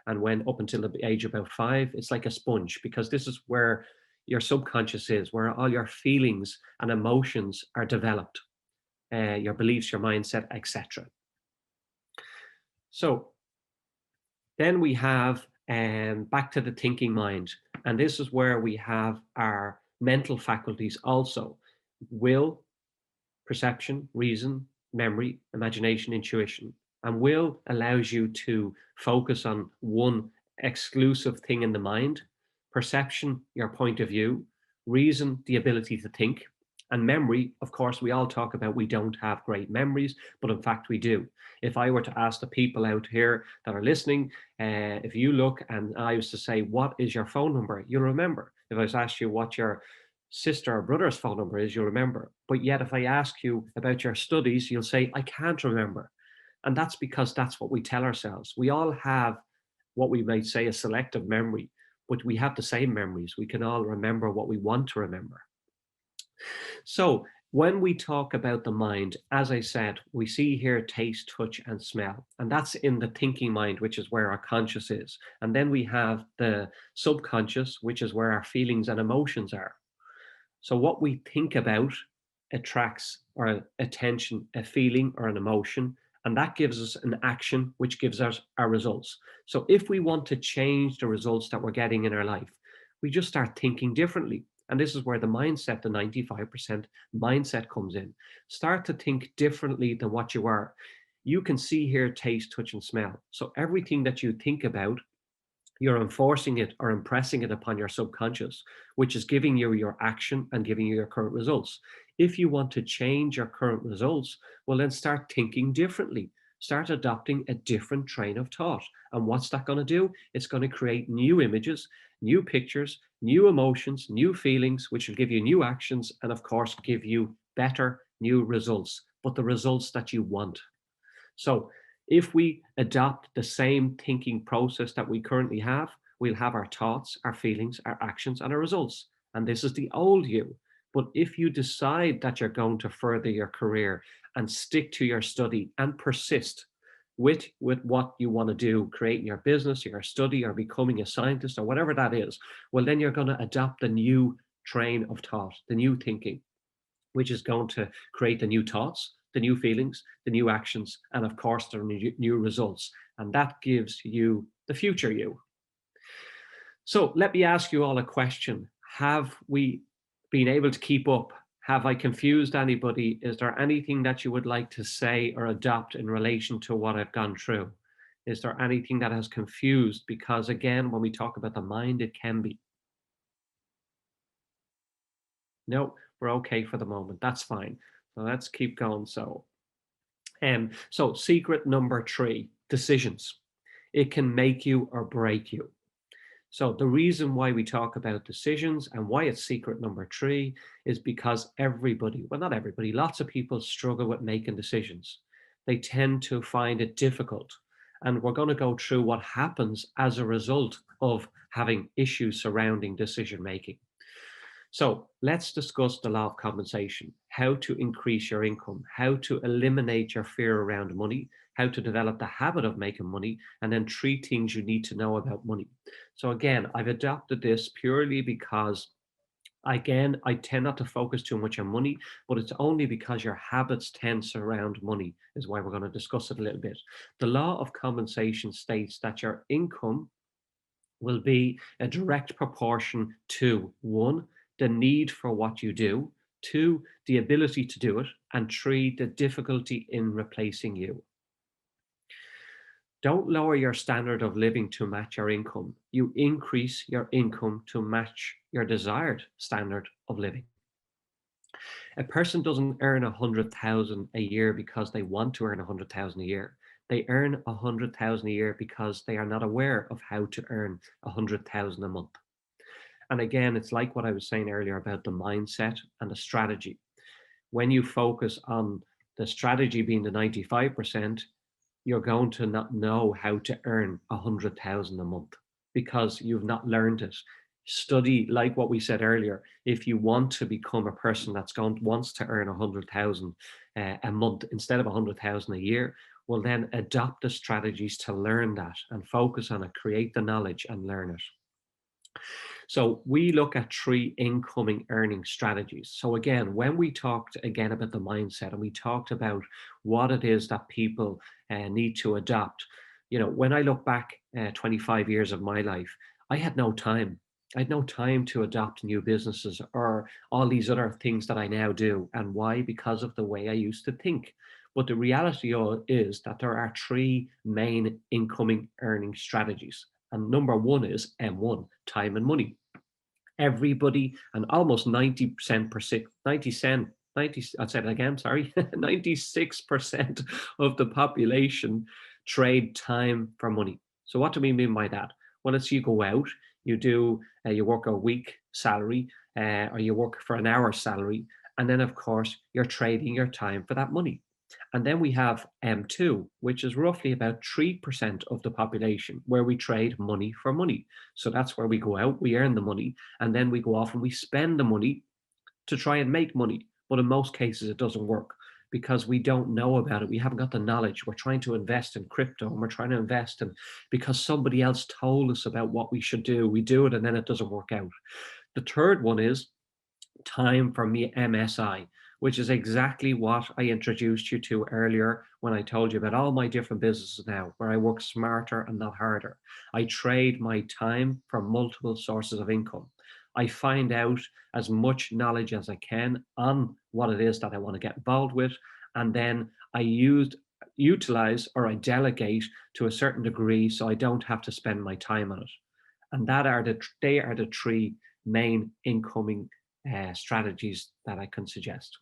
and when up until the age of about 5, it's like a sponge, because this is where your subconscious is, where all your feelings and emotions are developed, your beliefs, your mindset, etc. So then we have back to the thinking mind. And this is where we have our mental faculties also: will, perception, reason, memory, imagination, intuition. And will allows you to focus on one exclusive thing in the mind. Perception, your point of view. Reason, the ability to think. And memory, of course, we all talk about we don't have great memories, but in fact we do. If I were to ask the people out here that are listening, if you look and I was to say, what is your phone number? You'll remember. If I was to ask you what your sister or brother's phone number is, you'll remember. But yet if I ask you about your studies, you'll say, I can't remember. And that's because that's what we tell ourselves. We all have what we might say a selective memory, but we have the same memories. We can all remember what we want to remember. So when we talk about the mind, as I said, we see, hear, taste, touch, and smell. And that's in the thinking mind, which is where our conscious is. And then we have the subconscious, which is where our feelings and emotions are. So what we think about attracts our attention, a feeling or an emotion, and that gives us an action, which gives us our results. So if we want to change the results that we're getting in our life, we just start thinking differently. And this is where the mindset, the 95% mindset comes in. Start to think differently than what you are. You can see, hear, taste, touch, and smell. So everything that you think about, you're enforcing it or impressing it upon your subconscious, which is giving you your action and giving you your current results. If you want to change your current results, well, then start thinking differently. Start adopting a different train of thought. And what's that going to do? It's going to create new images, new pictures, new emotions, new feelings, which will give you new actions and, of course, give you better new results, but the results that you want. So if we adopt the same thinking process that we currently have, we'll have our thoughts, our feelings, our actions, and our results. And this is the old you. But if you decide that you're going to further your career and stick to your study and persist with what you want to do, creating your business, your study, or becoming a scientist, or whatever that is, well, then you're going to adopt the new train of thought, the new thinking, which is going to create the new thoughts, the new feelings, the new actions, and of course, the new results. And that gives you the future you. So let me ask you all a question. Have we been able to keep up? Have I confused anybody? Is there anything that you would like to say or adopt in relation to what I've gone through? Is there anything that has confused? Because again, when we talk about the mind, it can be. No, we're okay for the moment. That's fine. So let's keep going. So secret number 3, decisions. It can make you or break you. So the reason why we talk about decisions and why it's secret number 3 is because everybody, well, not everybody, lots of people struggle with making decisions. They tend to find it difficult. And we're going to go through what happens as a result of having issues surrounding decision making. So let's discuss the law of compensation, how to increase your income, how to eliminate your fear around money, how to develop the habit of making money, and then 3 things you need to know about money. So again, I've adopted this purely because, again, I tend not to focus too much on money, but it's only because your habits tend to surround money is why we're going to discuss it a little bit. The law of compensation states that your income will be a direct proportion to 1, the need for what you do, 2, the ability to do it, and 3, the difficulty in replacing you. Don't lower your standard of living to match your income. You increase your income to match your desired standard of living. A person doesn't earn 100,000 a year because they want to earn 100,000 a year. They earn 100,000 a year because they are not aware of how to earn 100,000 a month. And again, it's like what I was saying earlier about the mindset and the strategy. When you focus on the strategy being the 95%, you're going to not know how to earn 100,000 a month because you've not learned it. Study, like what we said earlier, if you want to become a person wants to earn 100,000 a month instead of 100,000 a year, well then adopt the strategies to learn that and focus on it, create the knowledge and learn it. So we look at 3 incoming earning strategies. So again, when we talked again about the mindset and we talked about what it is that people need to adopt, when I look back 25 years of my life, I had no time. I had no time to adopt new businesses or all these other things that I now do. And why? Because of the way I used to think. But the reality is that there are 3 main incoming earning strategies. And number 1 is M1, time and money. Everybody, and almost 96% of the population trade time for money. So what do we mean by that? Well, it's you go out, you work a week salary, or you work for an hour salary, and then of course you're trading your time for that money. And then we have M2, which is roughly about 3% of the population, where we trade money for money. So that's where we go out, we earn the money, and then we go off and we spend the money to try and make money. But in most cases, it doesn't work because we don't know about it. We haven't got the knowledge. We're trying to invest in crypto and we're trying to invest in because somebody else told us about what we should do. We do it and then it doesn't work out. The third one is time for me, MSI, which is exactly what I introduced you to earlier when I told you about all my different businesses now, where I work smarter and not harder. I trade my time for multiple sources of income. I find out as much knowledge as I can on what it is that I want to get involved with, and then I utilize or I delegate to a certain degree so I don't have to spend my time on it. And they are the 3 main incoming strategies that I can suggest.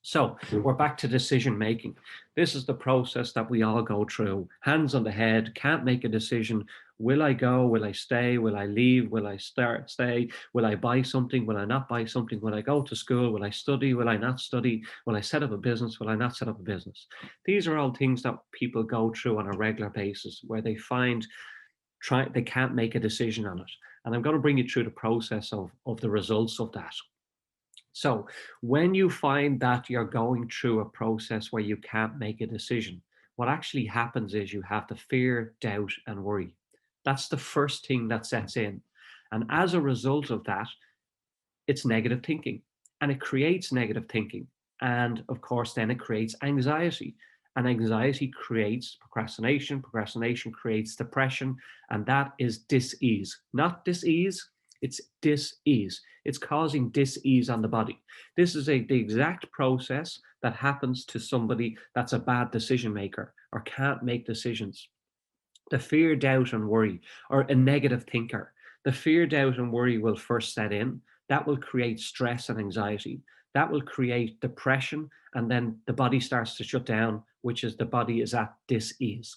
So we're back to decision making. This is the process that we all go through. Hands on the head, can't make a decision. Will I go? Will I stay? Will I leave? Will I stay? Will I buy something? Will I not buy something? Will I go to school? Will I study? Will I not study? Will I set up a business? Will I not set up a business? These are all things that people go through on a regular basis where they find they can't make a decision on it. And I'm going to bring you through the process of the results of that. So when you find that you're going through a process where you can't make a decision, what actually happens is you have the fear, doubt, and worry. That's the first thing that sets in. And as a result of that, it's negative thinking. And it creates negative thinking. And of course, then it creates anxiety. And anxiety creates procrastination. Procrastination creates depression. And that is dis-ease. Not dis-ease, it's dis-ease. It's causing dis-ease on the body. This is the exact process that happens to somebody that's a bad decision maker or can't make decisions. The fear, doubt, and worry, or a negative thinker. The fear, doubt, and worry will first set in. That will create stress and anxiety. That will create depression, and then the body starts to shut down, which is the body is at dis-ease.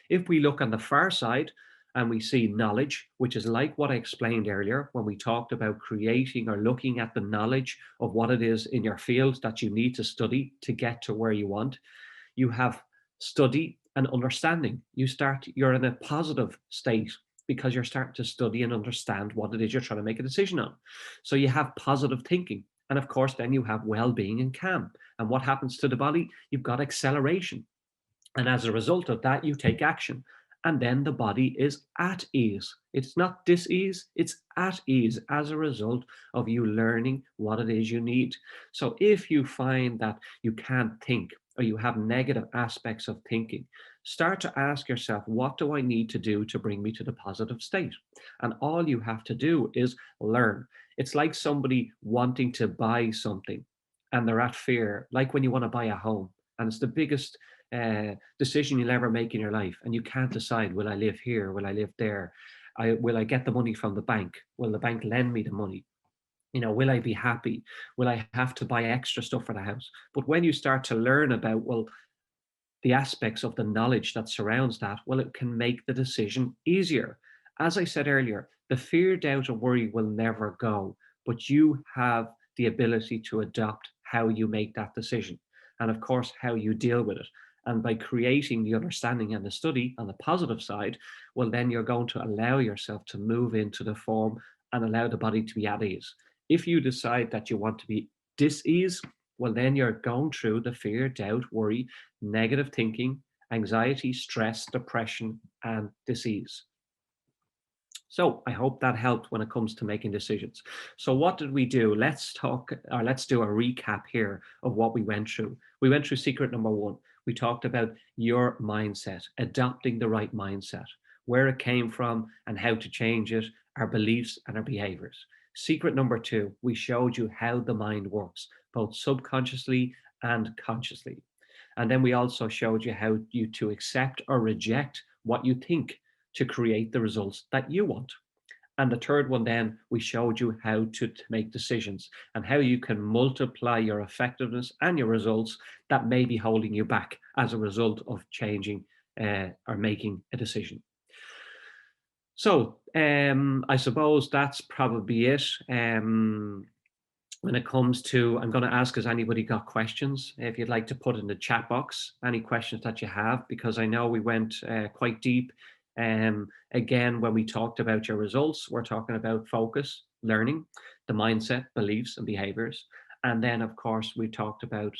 If we look on the far side and we see knowledge, which is like what I explained earlier when we talked about creating or looking at the knowledge of what it is in your field that you need to study to get to where you want. You have study and understanding. You're in a positive state because you're starting to study and understand what it is you're trying to make a decision on. So you have positive thinking. And of course, then you have well-being and calm. And what happens to the body? You've got acceleration. And as a result of that, you take action. And then the body is at ease. It's not dis-ease, it's at ease as a result of you learning what it is you need. So if you find that you can't think or you have negative aspects of thinking, start to ask yourself, what do I need to do to bring me to the positive state? And all you have to do is learn. It's like somebody wanting to buy something and they're at fear, like when you want to buy a home. And it's the biggest decision you'll ever make in your life, and you can't decide, will I live here, will I live there, will I get the money from the bank, will the bank lend me the money, will I be happy, will I have to buy extra stuff for the house? But when you start to learn about, well, the aspects of the knowledge that surrounds that, well, it can make the decision easier. As I said earlier, the fear, doubt, or worry will never go, but you have the ability to adopt how you make that decision, and of course how you deal with it. And by creating the understanding and the study on the positive side, well, then you're going to allow yourself to move into the form and allow the body to be at ease. If you decide that you want to be dis-ease, well, then you're going through the fear, doubt, worry, negative thinking, anxiety, stress, depression, and disease. So I hope that helped when it comes to making decisions. So what did we do? Let's do a recap here of what we went through. We went through secret number 1. We talked about your mindset, adopting the right mindset, where it came from and how to change it, our beliefs and our behaviors. Secret number 2, we showed you how the mind works, both subconsciously and consciously. And then we also showed you how you to accept or reject what you think to create the results that you want. And the third one, then we showed you how to make decisions and how you can multiply your effectiveness and your results that may be holding you back as a result of changing or making a decision. So I suppose that's probably it. When it comes to, I'm going to ask, has anybody got questions? If you'd like to put in the chat box any questions that you have, because I know we went quite deep. Again, when we talked about your results, we're talking about focus, learning, the mindset, beliefs and behaviors. And then, of course, we talked about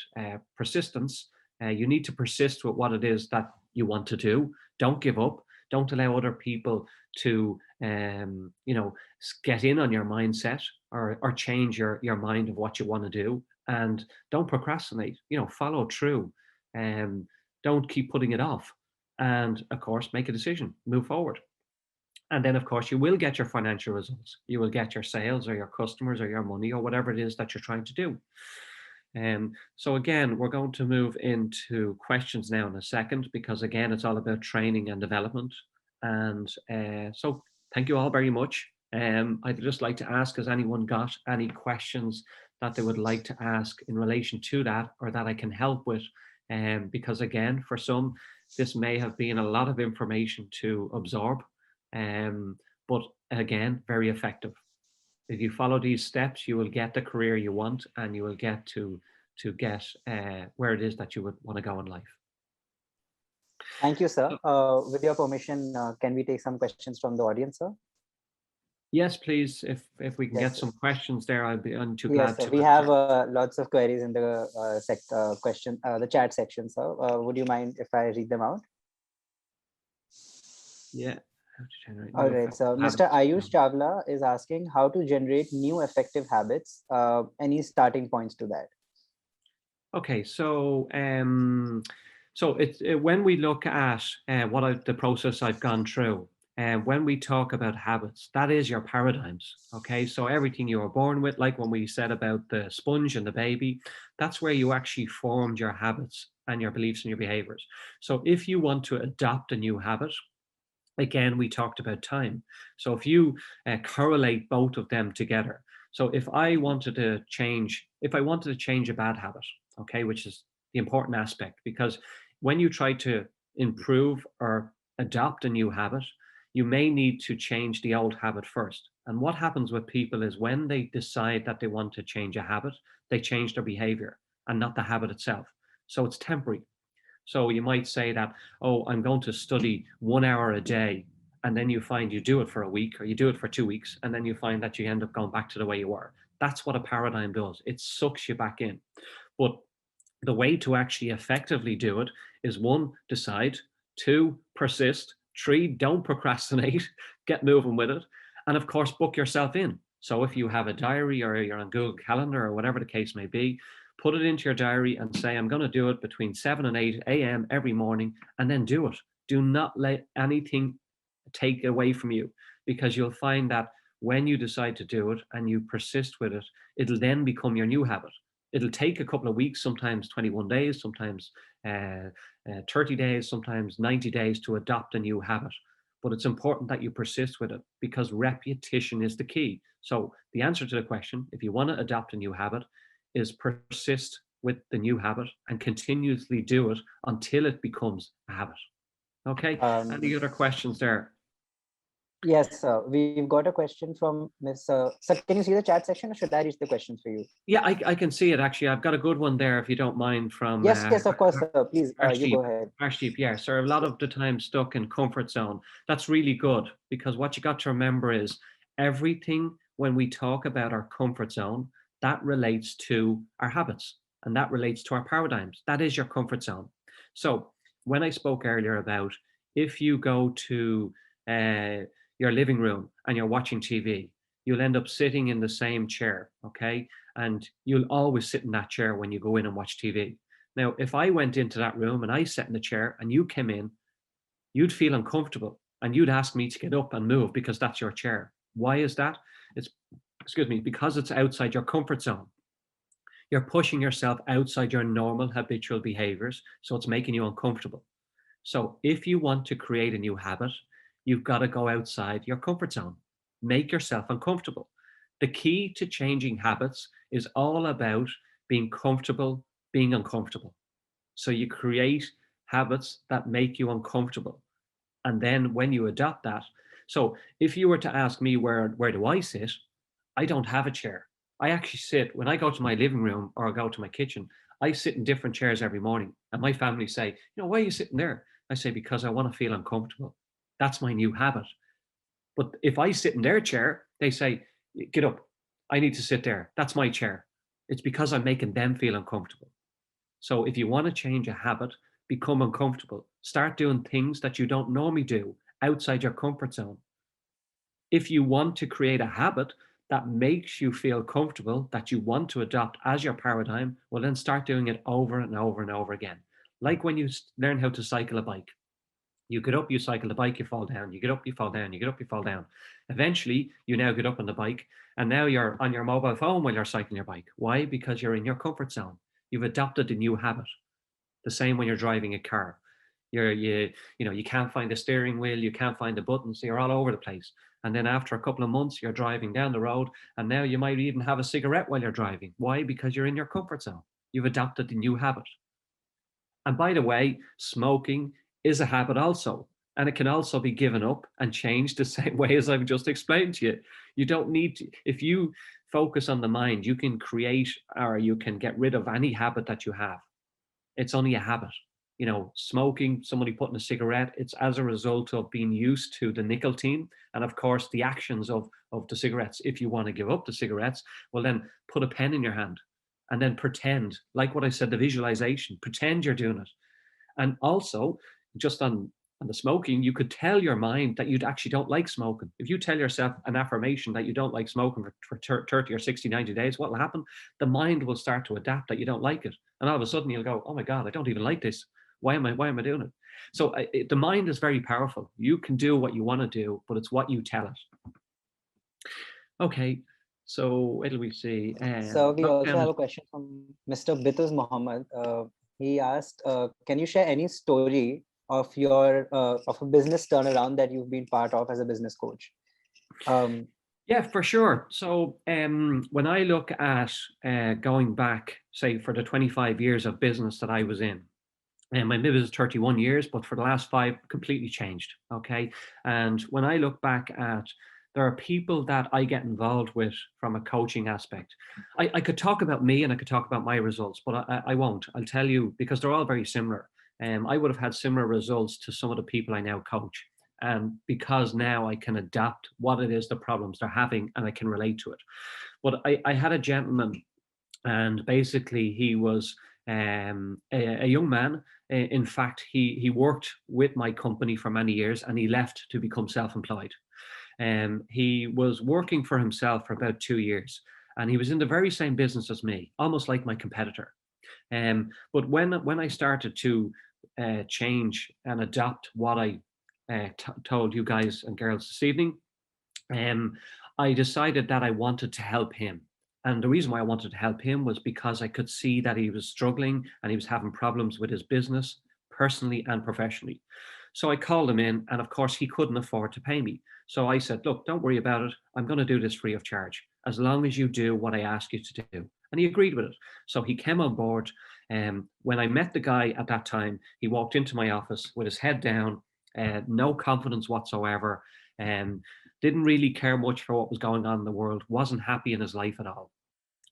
persistence. You need to persist with what it is that you want to do. Don't give up. Don't allow other people to, get in on your mindset or change your mind of what you want to do. And don't procrastinate. Follow through. Don't keep putting it off. And of course, make a decision, move forward. And then, of course, you will get your financial results. You will get your sales or your customers or your money or whatever it is that you're trying to do. So again, we're going to move into questions now in a second, because again, it's all about training and development. And so thank you all very much. I'd just like to ask, has anyone got any questions that they would like to ask in relation to that, or that I can help with? Because again, for some, this may have been a lot of information to absorb, but again, very effective. If you follow these steps, you will get the career you want, and you will get to get where it is that you would want to go in life. Thank you, sir. With your permission, can we take some questions from the audience, sir? Yes, please. If we can get some questions there, I'm too glad to. We have lots of queries in the the chat section, sir. Would you mind if I read them out? Yeah. All right. So Mr. Ayush Chawla is asking how to generate new effective habits. Any starting points to that? Okay. So when we look at the process I've gone through, and when we talk about habits, that is your paradigms. Okay. So everything you were born with, like when we said about the sponge and the baby, that's where you actually formed your habits and your beliefs and your behaviors. So if you want to adopt a new habit, again, we talked about time. So if you correlate both of them together, so if I wanted to change a bad habit, okay, which is the important aspect, because when you try to improve or adopt a new habit, you may need to change the old habit first. And what happens with people is when they decide that they want to change a habit, they change their behavior and not the habit itself. So it's temporary. So you might say that, oh, I'm going to study 1 hour a day. And then you find you do it for a week, or you do it for 2 weeks. And then you find that you end up going back to the way you were. That's what a paradigm does. It sucks you back in. But The way to actually effectively do it is 1, decide, 2, persist, 3, don't procrastinate, get moving with it, and of course, book yourself in. So if you have a diary or you're on Google Calendar or whatever the case may be, put it into your diary and say, I'm going to do it between 7 and 8 a.m. every morning, and then do it. Do not let anything take away from you, because you'll find that when you decide to do it and you persist with it, it'll then become your new habit. It'll take a couple of weeks, sometimes 21 days, sometimes 30 days, sometimes 90 days to adopt a new habit. But it's important that you persist with it, because repetition is the key. So the answer to the question, if you want to adopt a new habit, is persist with the new habit and continuously do it until it becomes a habit. Okay, any other questions there? Yes, sir. We've got a question from Miss. Sir, can you see the chat section, or should I read the questions for you? Yeah, I can see it actually. I've got a good one there, if you don't mind. From yes, of course, sir. Please, you go ahead. Arshdeep, yeah, sir. A lot of the time stuck in comfort zone. That's really good, because what you got to remember is everything when we talk about our comfort zone, that relates to our habits, and that relates to our paradigms. That is your comfort zone. So when I spoke earlier about if you go to your living room and you're watching TV, you'll end up sitting in the same chair, okay? And you'll always sit in that chair when you go in and watch TV. Now, if I went into that room and I sat in the chair and you came in, you'd feel uncomfortable and you'd ask me to get up and move, because that's your chair. Why is that? It's, because it's outside your comfort zone. You're pushing yourself outside your normal habitual behaviors, so it's making you uncomfortable. So if you want to create a new habit, you've got to go outside your comfort zone. Make yourself uncomfortable. The key to changing habits is all about being comfortable, being uncomfortable. So you create habits that make you uncomfortable. And then when you adopt that, so if you were to ask me where do I sit, I don't have a chair. I actually sit, when I go to my living room or I go to my kitchen, I sit in different chairs every morning. And my family say, why are you sitting there? I say, because I want to feel uncomfortable. That's my new habit. But if I sit in their chair, they say, get up. I need to sit there. That's my chair. It's because I'm making them feel uncomfortable. So if you want to change a habit, become uncomfortable. Start doing things that you don't normally do outside your comfort zone. If you want to create a habit that makes you feel comfortable, that you want to adopt as your paradigm, well, then start doing it over and over and over again. Like when you learn how to cycle a bike. You get up, you cycle the bike, you fall down, you get up, you fall down, you get up, you fall down. Eventually, you now get up on the bike, and now you're on your mobile phone while you're cycling your bike. Why? Because you're in your comfort zone. You've adopted a new habit. The same when you're driving a car. You can't find the steering wheel, you can't find the buttons, so you're all over the place. And then after a couple of months, you're driving down the road, and now you might even have a cigarette while you're driving. Why? Because you're in your comfort zone. You've adopted a new habit. And by the way, smoking is a habit also, and it can also be given up and changed the same way as I've just explained to you. You don't need to, if you focus on the mind, you can create or you can get rid of any habit that you have. It's only a habit. Smoking, somebody putting a cigarette, it's as a result of being used to the nicotine and of course the actions of the cigarettes. If you want to give up the cigarettes, well then put a pen in your hand and then pretend, like what I said, the visualization, pretend you're doing it. And also, just on the smoking, you could tell your mind that you actually don't like smoking. If you tell yourself an affirmation that you don't like smoking for 30 or 60, 90 days, what will happen? The mind will start to adapt that you don't like it. And all of a sudden you'll go, oh my God, I don't even like this. Why am I doing it? So the mind is very powerful. You can do what you want to do, but it's what you tell it. Okay, so what do we see? So we also have a question from Mr. Bituz Muhammad. He asked, can you share any story of your of a business turnaround that you've been part of as a business coach? Yeah, for sure. So when I look at going back, say, for the 25 years of business that I was in, my business is 31 years, but for the last 5, completely changed. Okay. And when I look back at, there are people that I get involved with from a coaching aspect. I could talk about me and I could talk about my results, but I won't. I'll tell you, because they're all very similar. I would have had similar results to some of the people I now coach. And because now I can adapt what it is, the problems they're having, and I can relate to it. But I had a gentleman, and basically he was a young man. In fact, he worked with my company for many years, and he left to become self-employed. He was working for himself for about 2 years, and he was in the very same business as me, almost like my competitor. But when I started to change and adopt what I told you guys and girls this evening, I decided that I wanted to help him. And the reason why I wanted to help him was because I could see that he was struggling and he was having problems with his business, personally and professionally. So I called him in, and of course he couldn't afford to pay me. So I said, look, don't worry about it. I'm going to do this free of charge, as long as you do what I ask you to do. And he agreed with it. So he came on board. When I met the guy at that time, he walked into my office with his head down, no confidence whatsoever, didn't really care much for what was going on in the world, wasn't happy in his life at all.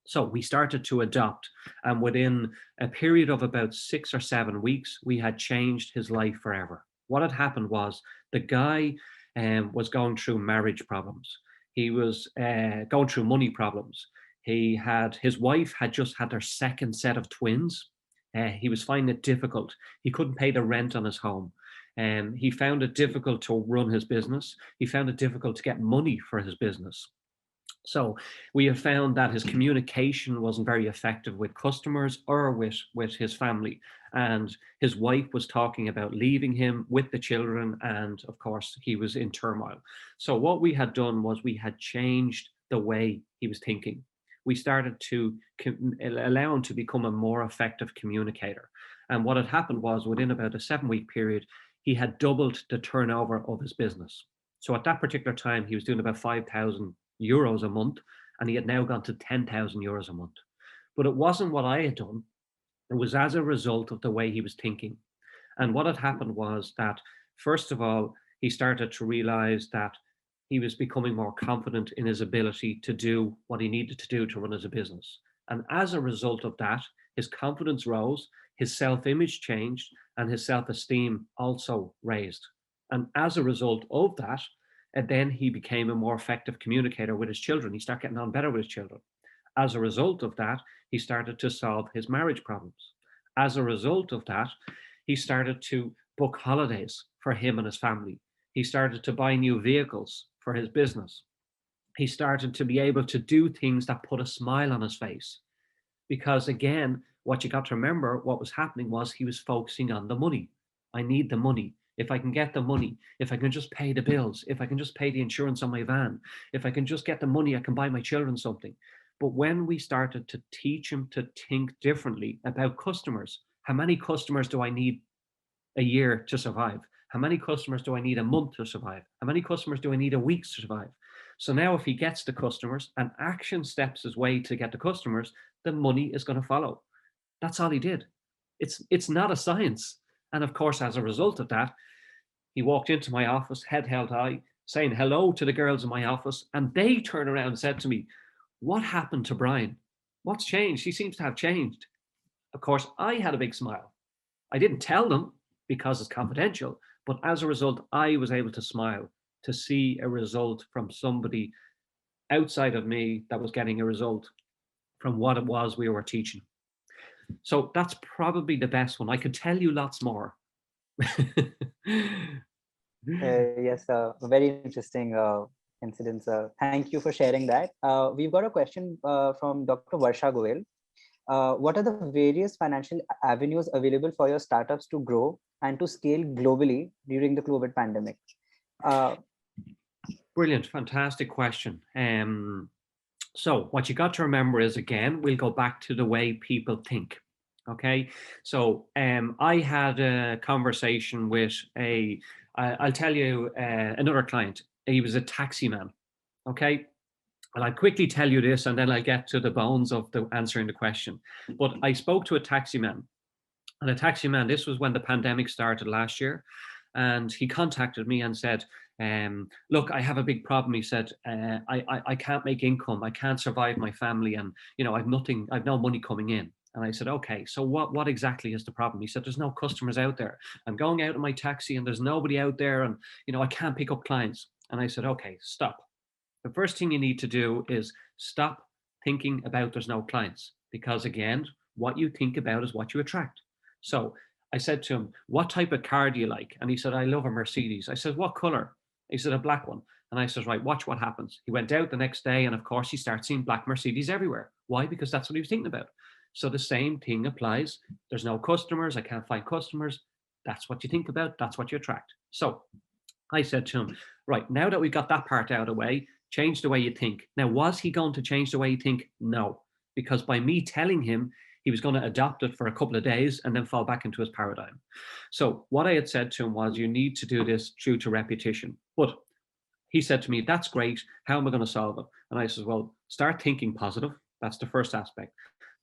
So we started to adopt, and within a period of about 6 or 7 weeks, we had changed his life forever. What had happened was the guy was going through marriage problems. He was going through money problems. His wife had just had their second set of twins. He was finding it difficult. He couldn't pay the rent on his home. He found it difficult to run his business. He found it difficult to get money for his business. So we have found that his communication wasn't very effective with customers or with his family. And his wife was talking about leaving him with the children. And of course, he was in turmoil. So what we had done was we had changed the way he was thinking. We started to allow him to become a more effective communicator. And what had happened was within about a 7-week period, he had doubled the turnover of his business. So at that particular time, he was doing about 5,000 euros a month, and he had now gone to 10,000 euros a month. But it wasn't what I had done. It was as a result of the way he was thinking. And what had happened was that, first of all, he started to realize that he was becoming more confident in his ability to do what he needed to do to run as a business. And as a result of that, his confidence rose, his self-image changed, and his self-esteem also raised. And as a result of that, and then he became a more effective communicator with his children. He started getting on better with his children. As a result of that, he started to solve his marriage problems. As a result of that, he started to book holidays for him and his family. He started to buy new vehicles for his business. He started to be able to do things that put a smile on his face. Because again, what you got to remember, what was happening was he was focusing on the money. I need the money. If I can get the money, if I can just pay the bills, if I can just pay the insurance on my van, if I can just get the money, I can buy my children something. But when we started to teach him to think differently about customers, how many customers do I need a year to survive? How many customers do I need a month to survive? How many customers do I need a week to survive? So now if he gets the customers and action steps his way to get the customers, the money is going to follow. That's all he did. It's not a science. And of course, as a result of that, he walked into my office, head held high, saying hello to the girls in my office. And they turned around and said to me, what happened to Brian? What's changed? He seems to have changed. Of course, I had a big smile. I didn't tell them because it's confidential, but as a result, I was able to smile to see a result from somebody outside of me that was getting a result from what it was we were teaching. So that's probably the best one. I could tell you lots more. Yes, very interesting incidents. Thank you for sharing that. We've got a question from Dr. Varsha Goel. What are the various financial avenues available for your startups to grow and to scale globally during the COVID pandemic? Brilliant, fantastic question. So what you got to remember is, again, we'll go back to the way people think. Okay, so I had a conversation with I'll tell you another client. He was a taxi man. Okay, and I'll quickly tell you this, and then I'll get to the bones of the answering the question. But I spoke to a taxi man, and a taxi man. This was when the pandemic started last year, and he contacted me and said, look, I have a big problem. He said, I can't make income. I can't survive my family. And, you know, I've no money coming in. And I said, okay, so what exactly is the problem? He said, there's no customers out there. I'm going out in my taxi and there's nobody out there. And, you know, I can't pick up clients. And I said, okay, stop. The first thing you need to do is stop thinking about there's no clients. Because again, what you think about is what you attract. So I said to him, what type of car do you like? And he said, I love a Mercedes. I said, what color? He said, a black one. And I said, right, watch what happens. He went out the next day, and of course he starts seeing black Mercedes everywhere. Why? Because that's what he was thinking about. So the same thing applies. There's no customers. I can't find customers. That's what you think about. That's what you attract. So I said to him, right, now that we got that part out of the way, change the way you think. Now, was he going to change the way you think? No, because by me telling him, he was going to adopt it for a couple of days and then fall back into his paradigm. So what I had said to him was, you need to do this due to repetition. But he said to me, that's great. How am I going to solve it? And I said, well, start thinking positive. That's the first aspect.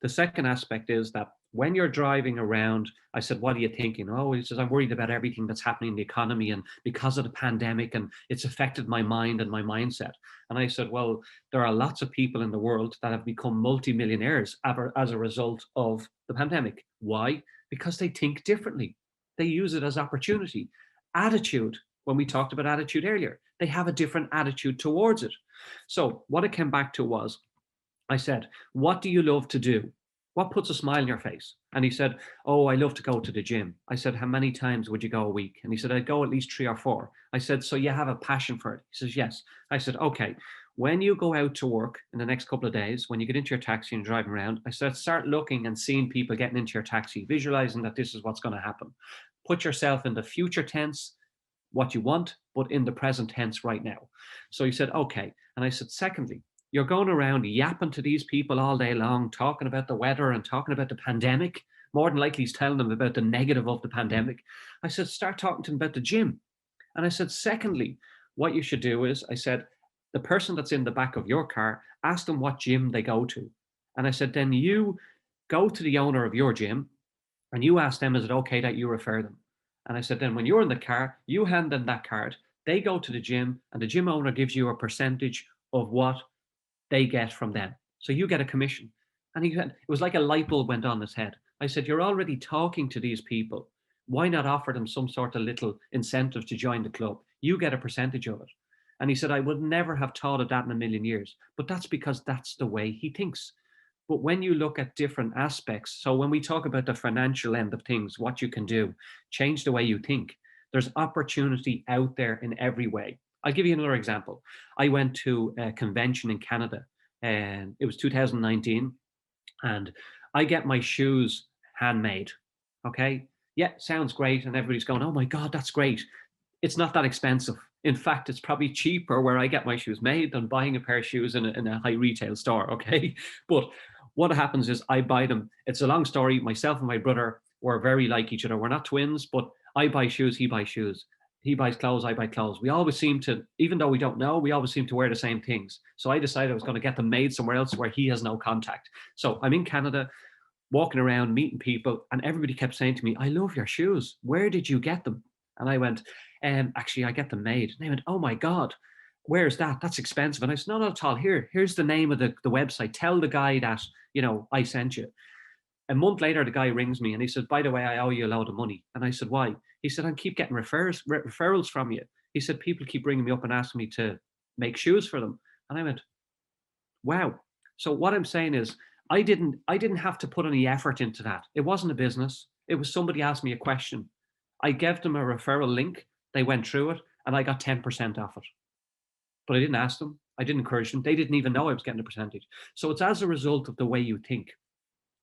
The second aspect is that when you're driving around, I said, what are you thinking? Oh, he says, I'm worried about everything that's happening in the economy and because of the pandemic, and it's affected my mind and my mindset. And I said, well, there are lots of people in the world that have become multimillionaires as a result of the pandemic. Why? Because they think differently. They use it as opportunity. Attitude, when we talked about attitude earlier, they have a different attitude towards it. So what it came back to was, I said, what do you love to do? What puts a smile on your face? And he said, oh, I love to go to the gym. I said, how many times would you go a week? And he said, I'd go at least 3 or 4. I said, so you have a passion for it? He says, yes. I said, okay, when you go out to work in the next couple of days, when you get into your taxi and driving around, I said, start looking and seeing people getting into your taxi, visualizing that this is what's going to happen. Put yourself in the future tense, what you want, but in the present tense right now. So he said, okay. And I said, secondly, you're going around yapping to these people all day long, talking about the weather and talking about the pandemic. More than likely he's telling them about the negative of the pandemic. I said, start talking to them about the gym. And I said, secondly, what you should do is, I said, the person that's in the back of your car, ask them what gym they go to. And I said, then you go to the owner of your gym and you ask them, is it okay that you refer them? And I said, then when you're in the car, you hand them that card. They go to the gym and the gym owner gives you a percentage of what they get from them. So you get a commission. And he said, it was like a light bulb went on his head. I said, you're already talking to these people. Why not offer them some sort of little incentive to join the club? You get a percentage of it. And he said, I would never have thought of that in a million years. But that's because that's the way he thinks. But when you look at different aspects, so when we talk about the financial end of things, what you can do, change the way you think. There's opportunity out there in every way. I'll give you another example. I went to a convention in Canada, and it was 2019, and I get my shoes handmade. Okay. Yeah, sounds great. And everybody's going, oh my God, that's great. It's not that expensive. In fact, it's probably cheaper where I get my shoes made than buying a pair of shoes in a high retail store. Okay. But what happens is I buy them. It's a long story. Myself and my brother were very like each other. We're not twins, but I buy shoes, he buys shoes. He buys clothes, I buy clothes. We always seem to, even though we don't know, we always seem to wear the same things. So I decided I was going to get them made somewhere else where he has no contact. So I'm in Canada, walking around, meeting people, and everybody kept saying to me, I love your shoes. Where did you get them? And I went, actually, I get them made. And they went, oh my God, where's that? That's expensive. And I said, no, not at all. Here's the name of the website. Tell the guy that, I sent you. A month later, the guy rings me and he said, by the way, I owe you a load of money. And I said, why? He said, I keep getting referrals from you. He said, people keep ringing me up and asking me to make shoes for them. And I went, wow. So what I'm saying is, I didn't have to put any effort into that. It wasn't a business. It was somebody asked me a question. I gave them a referral link. They went through it and I got 10% off it. But I didn't ask them. I didn't encourage them. They didn't even know I was getting a percentage. So it's as a result of the way you think.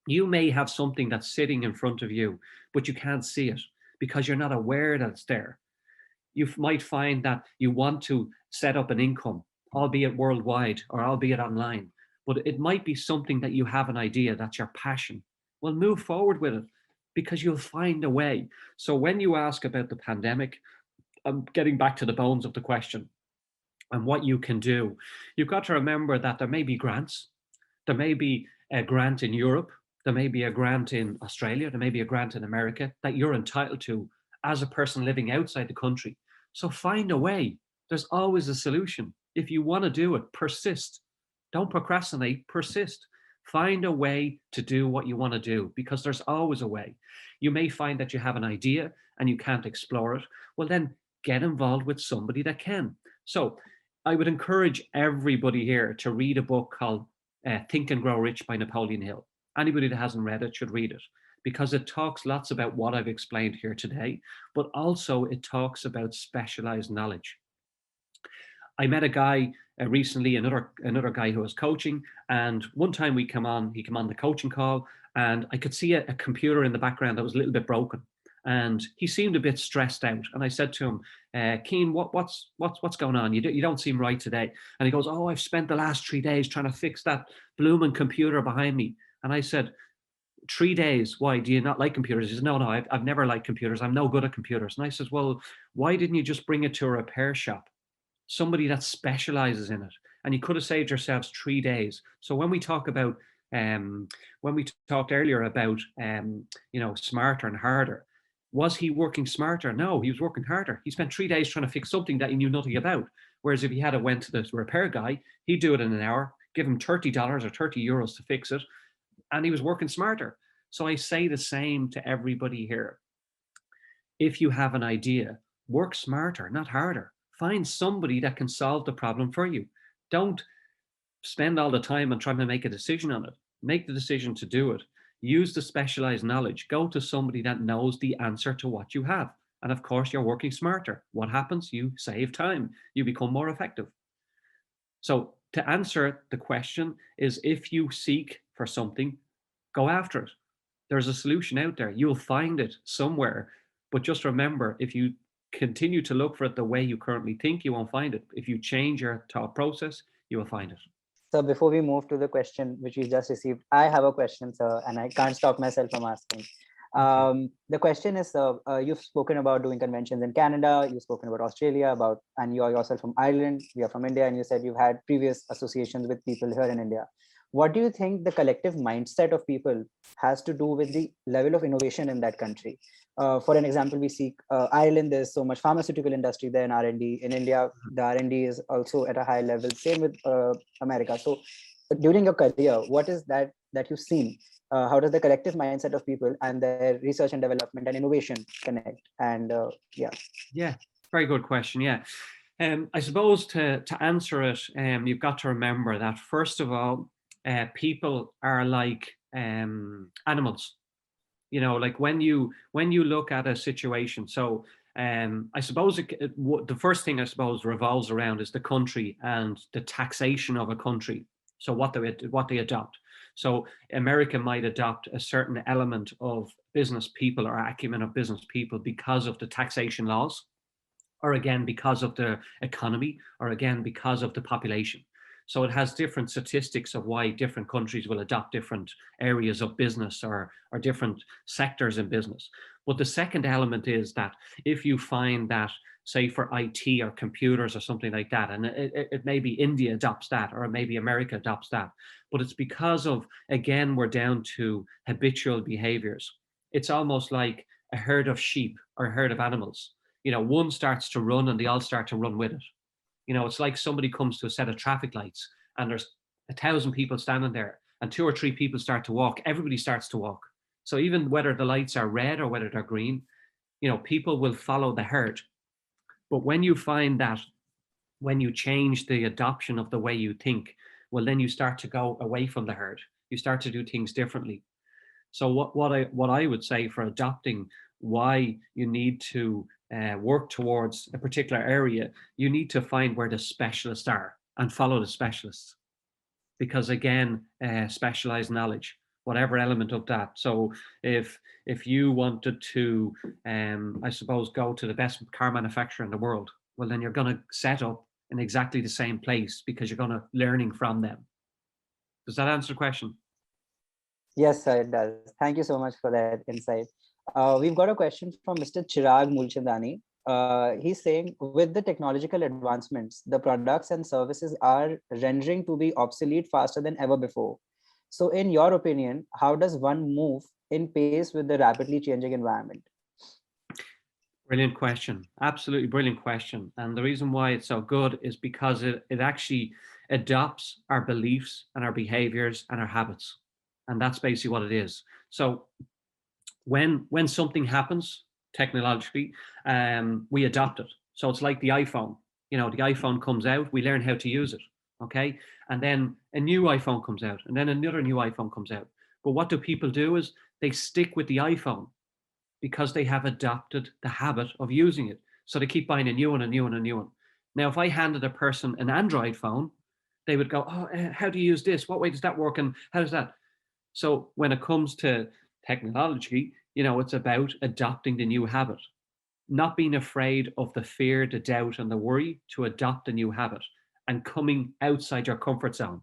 You may have something that's sitting in front of you, but you can't see it because you're not aware that it's there. You might find that you want to set up an income, albeit worldwide or albeit online, but it might be something that you have an idea, that's your passion. Well, move forward with it because you'll find a way. So when you ask about the pandemic, I'm getting back to the bones of the question and what you can do. You've got to remember that there may be grants. There may be a grant in Europe. There may be a grant in Australia. There may be a grant in America that you're entitled to as a person living outside the country. So find a way. There's always a solution. If you want to do it, persist. Don't procrastinate, persist. Find a way to do what you want to do because there's always a way. You may find that you have an idea and you can't explore it. Well, then get involved with somebody that can. So I would encourage everybody here to read a book called Think and Grow Rich by Napoleon Hill. Anybody that hasn't read it should read it, because it talks lots about what I've explained here today, but also it talks about specialized knowledge. I met a guy recently, another guy who was coaching, and one time he came on the coaching call, and I could see a computer in the background that was a little bit broken, and he seemed a bit stressed out. And I said to him, Keen, what's going on? You don't seem right today. And he goes, oh, I've spent the last 3 days trying to fix that blooming computer behind me. And I said, 3 days, why? Do you not like computers? He says, no, I've never liked computers. I'm no good at computers. And I says, well, why didn't you just bring it to a repair shop? Somebody that specializes in it, and you could have saved yourselves 3 days. So when we talk about, when we talked earlier about, smarter and harder, was he working smarter? No, he was working harder. He spent 3 days trying to fix something that he knew nothing about. Whereas if he had went to the repair guy, he'd do it in an hour, give him $30 or 30 euros to fix it, and he was working smarter. So I say the same to everybody here. If you have an idea, work smarter, not harder. Find somebody that can solve the problem for you. Don't spend all the time on trying to make a decision on it. Make the decision to do it. Use the specialized knowledge. Go to somebody that knows the answer to what you have. And of course, you're working smarter. What happens? You save time. You become more effective. So to answer the question is, if you seek for something, go after it. There's a solution out there. You'll find it somewhere. But just remember, if you continue to look for it the way you currently think, you won't find it. If you change your thought process, you will find it. So before we move to the question which we just received, I have a question, sir, and I can't stop myself from asking. The question is, you've spoken about doing conventions in Canada, you've spoken about Australia, and you are yourself from Ireland, we are from India, and you said you've had previous associations with people here in India. What do you think the collective mindset of people has to do with the level of innovation in that country? For an example, we see Ireland, there's so much pharmaceutical industry there in R&D. In India, the R&D is also at a high level, same with America. So during your career, what is that you've seen? How does the collective mindset of people and their research and development and innovation connect? And Yeah, very good question. Yeah. I suppose to answer it, you've got to remember that, first of all, people are like animals. Like when you look at a situation. So I suppose the first thing I suppose revolves around is the country and the taxation of a country. So what they adopt. So America might adopt a certain element of business people or acumen of business people because of the taxation laws, or again because of the economy, or again because of the population. So it has different statistics of why different countries will adopt different areas of business or different sectors in business. But the second element is that if you find that, say for IT or computers or something like that, and it may be India adopts that, or maybe America adopts that, but it's because of, again, we're down to habitual behaviors. It's almost like a herd of sheep or a herd of animals. One starts to run and they all start to run with it. It's like somebody comes to a set of traffic lights and there's 1,000 people standing there and 2 or 3 people start to walk. Everybody starts to walk. So even whether the lights are red or whether they're green, people will follow the herd. But when you find that, when you change the adoption of the way you think, well, then you start to go away from the herd. You start to do things differently. So what I would say for adopting why you need to work towards a particular area, you need to find where the specialists are and follow the specialists. Because again, specialized knowledge, whatever element of that. So if you wanted to, I suppose, go to the best car manufacturer in the world, well, then you're going to set up in exactly the same place because you're going to learning from them. Does that answer the question? Yes, sir, it does. Thank you so much for that insight. We've got a question from Mr. Chirag Mulchandani. He's saying, with the technological advancements, the products and services are rendering to be obsolete faster than ever before. So in your opinion, how does one move in pace with the rapidly changing environment? Brilliant question. Absolutely brilliant question. And the reason why it's so good is because it actually adopts our beliefs and our behaviors and our habits. And that's basically what it is. So when something happens technologically, we adopt it. So it's like the iPhone. The iPhone comes out, we learn how to use it. Okay. And then a new iPhone comes out, and then another new iPhone comes out. But what do people do is they stick with the iPhone because they have adopted the habit of using it. So they keep buying a new one, a new one, a new one. Now, if I handed a person an Android phone, they would go, oh, how do you use this? What way does that work? And how does that? So when it comes to technology, it's about adopting the new habit, not being afraid of the fear, the doubt, and the worry, to adopt a new habit and coming outside your comfort zone.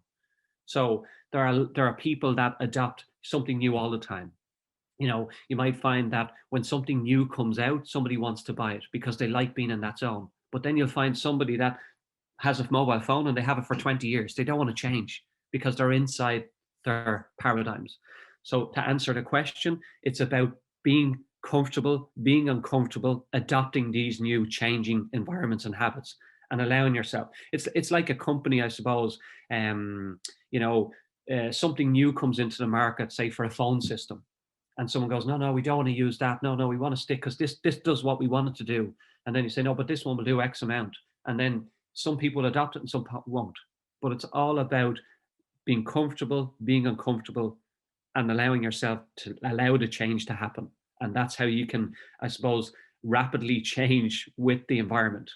So there are people that adopt something new all the time. You might find that when something new comes out, somebody wants to buy it because they like being in that zone. But then you'll find somebody that has a mobile phone and they have it for 20 years. They don't want to change because they're inside their paradigms. So to answer the question, it's about being comfortable, being uncomfortable, adopting these new changing environments and habits, and allowing yourself. It's like a company, I suppose. Something new comes into the market, say for a phone system, and someone goes, no, we don't want to use that. No, we want to stick because this does what we want it to do. And then you say, no, but this one will do X amount. And then some people adopt it and some won't. But it's all about being comfortable, being uncomfortable, and allowing yourself to allow the change to happen. And that's how you can, I suppose, rapidly change with the environment,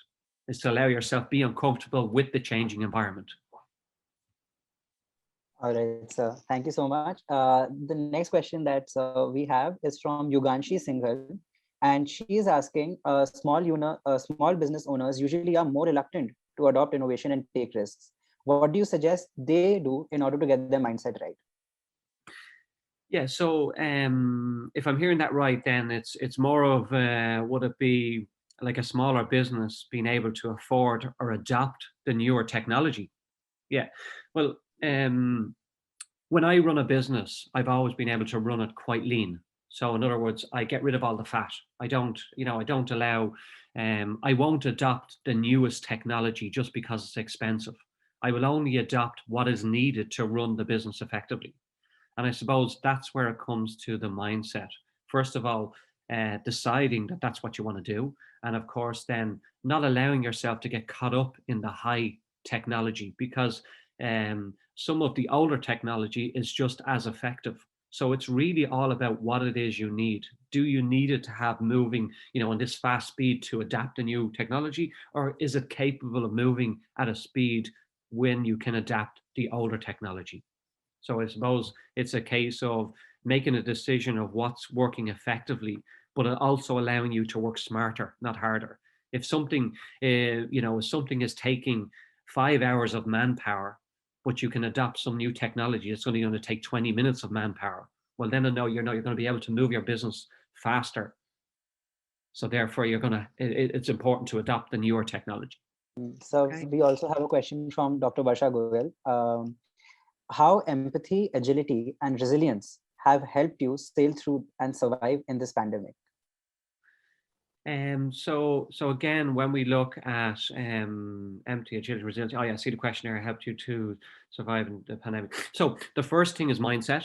is to allow yourself be uncomfortable with the changing environment. All right, sir. Thank you so much. The next question that we have is from Yuganshi Singhal, and she is asking, small business owners usually are more reluctant to adopt innovation and take risks. What do you suggest they do in order to get their mindset right? Yeah, so if I'm hearing that right, then it's more of would it be like a smaller business being able to afford or adopt the newer technology? Yeah, well, when I run a business, I've always been able to run it quite lean. So in other words, I get rid of all the fat. I don't allow, I won't adopt the newest technology just because it's expensive. I will only adopt what is needed to run the business effectively. And I suppose that's where it comes to the mindset. First of all, deciding that that's what you want to do. And of course, then not allowing yourself to get caught up in the high technology, because some of the older technology is just as effective. So it's really all about what it is you need. Do you need it to have moving, in this fast speed to adapt a new technology, or is it capable of moving at a speed when you can adapt the older technology? So I suppose it's a case of making a decision of what's working effectively, but also allowing you to work smarter, not harder. If something, if something is taking 5 hours of manpower, but you can adopt some new technology, it's only going to take 20 minutes of manpower. Well, then I know you're going to be able to move your business faster. So therefore, it's important to adopt the newer technology. So Okay. we also have a question from Dr. Varsha Goel. How empathy, agility, and resilience have helped you sail through and survive in this pandemic? So again, when we look at empathy, agility, resilience, I see the question here, helped you to survive in the pandemic. So the first thing is mindset.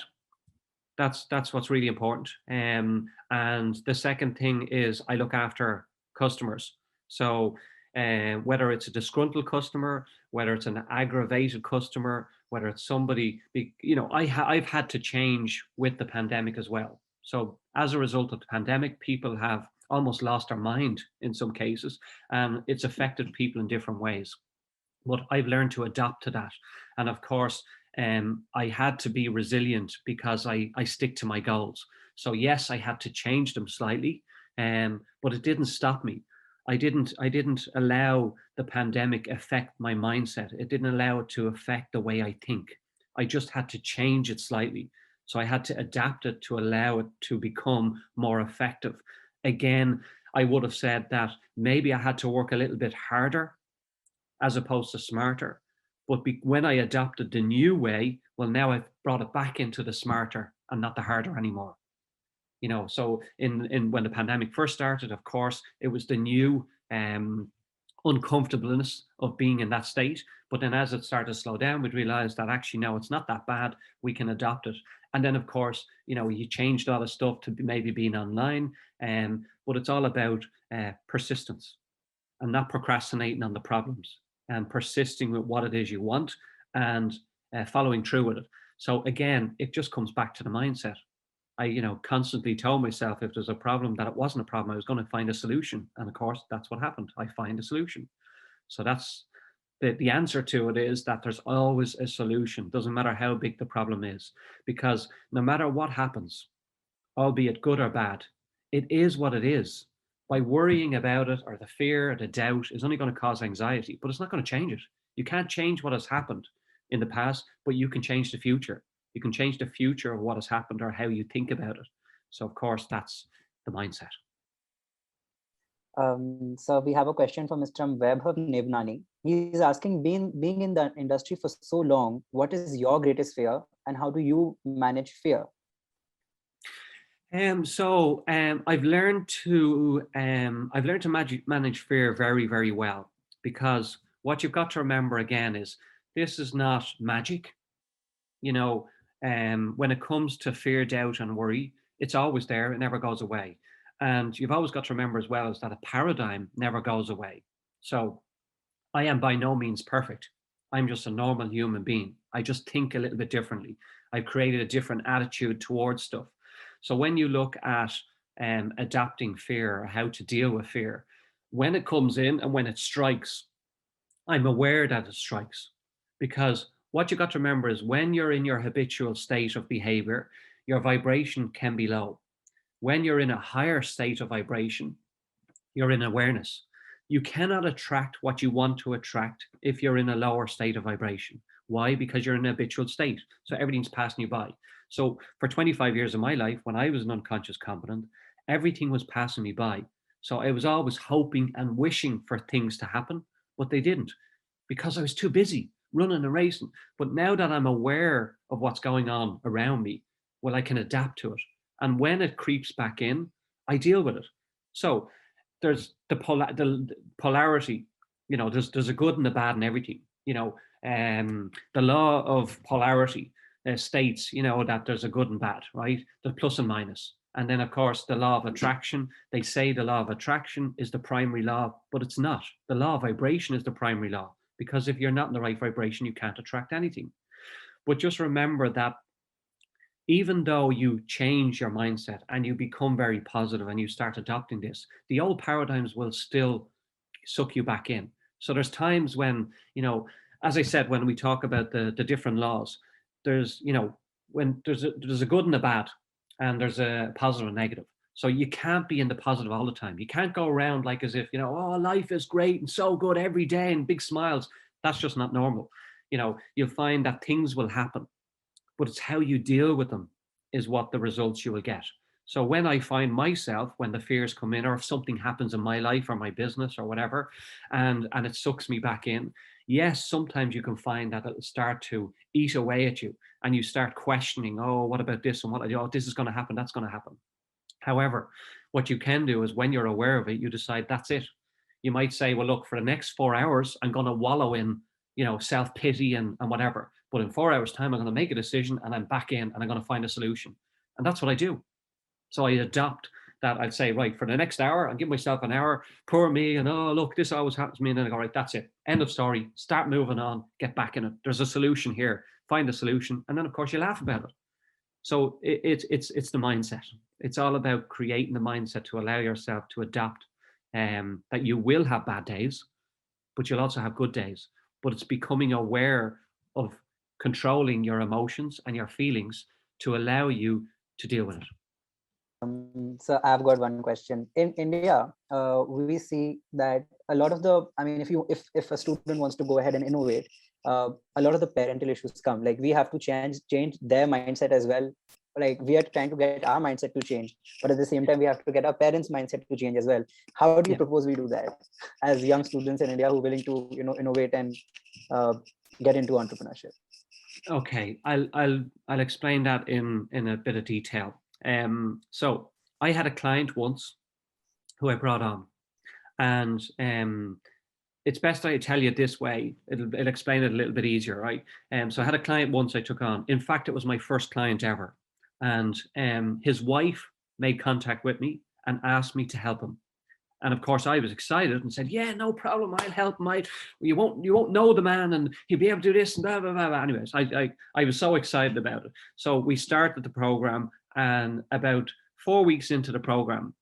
That's what's really important. And the second thing is I look after customers. So whether it's a disgruntled customer, whether it's an aggravated customer, whether it's somebody, I've had to change with the pandemic as well. So as a result of the pandemic, people have almost lost their mind in some cases, and it's affected people in different ways. But I've learned to adapt to that. And of course, I had to be resilient because I stick to my goals. So yes, I had to change them slightly, but it didn't stop me. I didn't allow the pandemic affect my mindset. It didn't allow it to affect the way I think. I just had to change it slightly. So I had to adapt it to allow it to become more effective. Again, I would have said that maybe I had to work a little bit harder as opposed to smarter. But when I adopted the new way, well, now I've brought it back into the smarter and not the harder anymore. So in when the pandemic first started, of course, it was the new uncomfortableness of being in that state. But then as it started to slow down, we'd realize that actually, no, it's not that bad. We can adopt it. And then, of course, you changed all the stuff to maybe being online. But it's all about persistence and not procrastinating on the problems and persisting with what it is you want and following through with it. So again, it just comes back to the mindset. I, constantly told myself if there's a problem, that it wasn't a problem. I was going to find a solution. And of course, that's what happened. I find a solution. So that's the answer to it, is that there's always a solution. Doesn't matter how big the problem is, because no matter what happens, albeit good or bad, it is what it is. By worrying about it, or the fear or the doubt, is only going to cause anxiety, but it's not going to change it. You can't change what has happened in the past, but you can change the future. You can change the future of what has happened or how you think about it. So of course, that's the mindset. So we have a question from Mr. Vaibhav Nevnani. He's asking, being in the industry for so long, what is your greatest fear and how do you manage fear? I've learned to manage fear very, very well, because what you've got to remember again is this is not magic. When it comes to fear, doubt, and worry, it's always there. It never goes away. And you've always got to remember as well is that a paradigm never goes away. So I am by no means perfect. I'm just a normal human being. I just think a little bit differently. I've created a different attitude towards stuff. So when you look at adapting fear, or how to deal with fear, when it comes in and when it strikes, I'm aware that it strikes, because what you got to remember is when you're in your habitual state of behavior, your vibration can be low. When you're in a higher state of vibration, you're in awareness. You cannot attract what you want to attract if you're in a lower state of vibration. Why? Because you're in an habitual state. So everything's passing you by. So for 25 years of my life, when I was an unconscious competent, everything was passing me by. So I was always hoping and wishing for things to happen, but they didn't, because I was too busy running and racing. But now that I'm aware of what's going on around me, well, I can adapt to it. And when it creeps back in, I deal with it. So there's the polarity, there's a good and a bad in everything. The law of polarity states, that there's a good and bad, right? The plus and minus. And then, of course, the law of attraction, they say the law of attraction is the primary law, but it's not. The law of vibration is the primary law, because if you're not in the right vibration, you can't attract anything. But just remember that even though you change your mindset and you become very positive and you start adopting this, the old paradigms will still suck you back in. So there's times when, as I said, when we talk about the different laws, there's, when there's a good and a bad, and there's a positive and negative. So you can't be in the positive all the time. You can't go around like as if, oh, life is great and so good every day and big smiles. That's just not normal. You'll find that things will happen, but it's how you deal with them is what the results you will get. So when I find myself, when the fears come in, or if something happens in my life or my business or whatever, and it sucks me back in, yes, sometimes you can find that it'll start to eat away at you, and you start questioning, oh, what about this? And oh, this is going to happen, that's going to happen. However, what you can do is when you're aware of it, you decide that's it. You might say, well, look, for the next 4 hours, I'm going to wallow in, self-pity and whatever. But in 4 hours' time, I'm going to make a decision and I'm back in and I'm going to find a solution. And that's what I do. So I adopt that. I'd say, right, for the next hour, I'll give myself an hour, poor me, and oh, look, this always happens to me. And then I go, right, that's it. End of story. Start moving on, get back in it. There's a solution here. Find a solution. And then, of course, you laugh about it. So it's the mindset. It's all about creating the mindset to allow yourself to adapt, that you will have bad days, but you'll also have good days. But it's becoming aware of controlling your emotions and your feelings to allow you to deal with it. So I've got one question. In India, we see that a lot of if a student wants to go ahead and innovate, a lot of the parental issues come. Like we have to change their mindset as well. Like we are trying to get our mindset to change, but at the same time, we have to get our parents' mindset to change as well. How do you propose we do that as young students in India who are willing to, innovate and get into entrepreneurship? Okay, I'll explain that in a bit of detail. So I had a client once who I brought on, and it's best I tell you this way. It'll explain it a little bit easier, right? So I had a client once I took on. In fact, it was my first client ever. And his wife made contact with me and asked me to help him. And of course, I was excited and said, "Yeah, no problem. I'll help him. You won't know the man, and he'll be able to do this and blah blah blah." Anyways, I was so excited about it. So we started the program, and about 4 weeks into the program,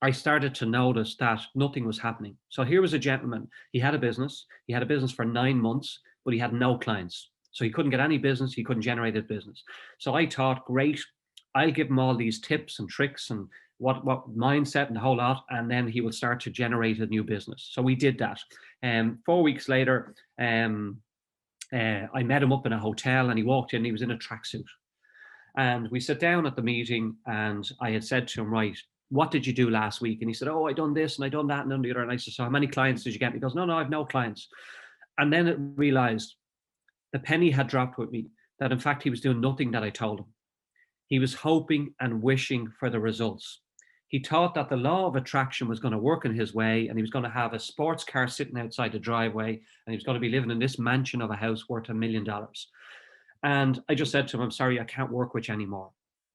I started to notice that nothing was happening. So here was a gentleman. He had a business. He had a business for 9 months, but he had no clients. So he couldn't get any business. He couldn't generate a business. So I thought, great, I'll give him all these tips and tricks and what mindset and the whole lot, and then he will start to generate a new business. So we did that. 4 weeks later, I met him up in a hotel, and he walked in. He was in a tracksuit, and we sat down at the meeting, and I had said to him, right, what did you do last week? And he said, oh, I done this and I done that and done the other. And I said, so how many clients did you get? And he goes, no, I have no clients. And then it realized the penny had dropped with me that in fact he was doing nothing that I told him. He was hoping and wishing for the results. He thought that the law of attraction was going to work in his way, and he was going to have a sports car sitting outside the driveway, and he was going to be living in this mansion of a house worth $1 million. And I just said to him, I'm sorry, I can't work with you anymore.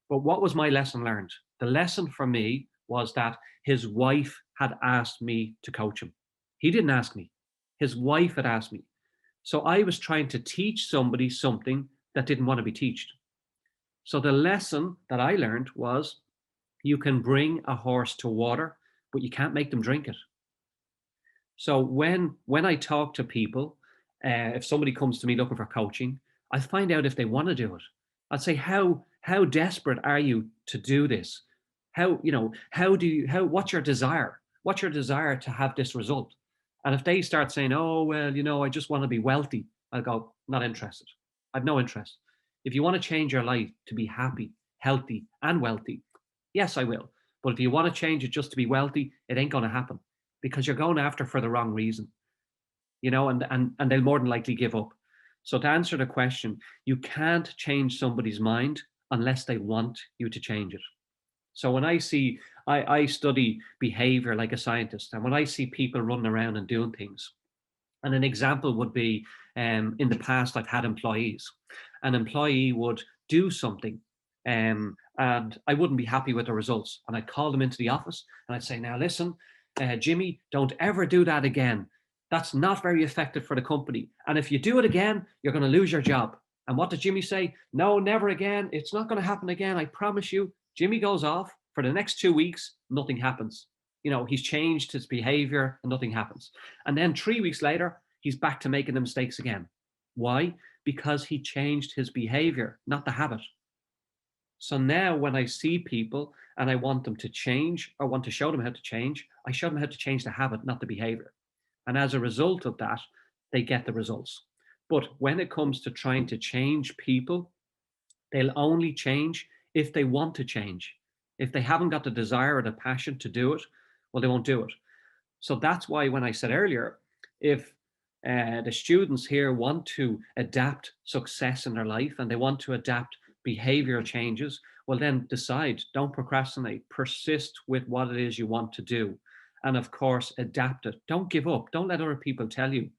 But what was my lesson learned? The lesson for me was that his wife had asked me to coach him. He didn't ask me. His wife had asked me. So I was trying to teach somebody something that didn't want to be taught. So the lesson that I learned was, you can bring a horse to water, but you can't make them drink it. So when I talk to people, if somebody comes to me looking for coaching, I find out if they want to do it. I'd say, how desperate are you to do this? What's your desire? What's your desire to have this result? And if they start saying, oh, well, I just want to be wealthy, I'll go, not interested. I've no interest. If you want to change your life to be happy, healthy, and wealthy, yes, I will. But if you want to change it just to be wealthy, it ain't going to happen, because you're going after for the wrong reason, and they'll more than likely give up. So to answer the question, you can't change somebody's mind unless they want you to change it. So when I study behavior like a scientist, and when I see people running around and doing things, and an example would be, in the past, I've had employees. An employee would do something, and I wouldn't be happy with the results. And I'd call them into the office and I'd say, now listen, Jimmy, don't ever do that again. That's not very effective for the company. And if you do it again, you're going to lose your job. And what did Jimmy say? No, never again. It's not going to happen again. I promise you. Jimmy goes off for the next 2 weeks. Nothing happens. He's changed his behavior and nothing happens. And then 3 weeks later, he's back to making the mistakes again. Why? Because he changed his behavior, not the habit. So now when I see people and I want them to change, or want to show them how to change, I show them how to change the habit, not the behavior. And as a result of that, they get the results. But when it comes to trying to change people, they'll only change if they want to change. If they haven't got the desire or the passion to do it, well, they won't do it. So that's why when I said earlier, if the students here want to adapt success in their life and they want to adapt behavior changes, well, then decide, don't procrastinate, persist with what it is you want to do. And of course, adapt it. Don't give up. Don't let other people tell you,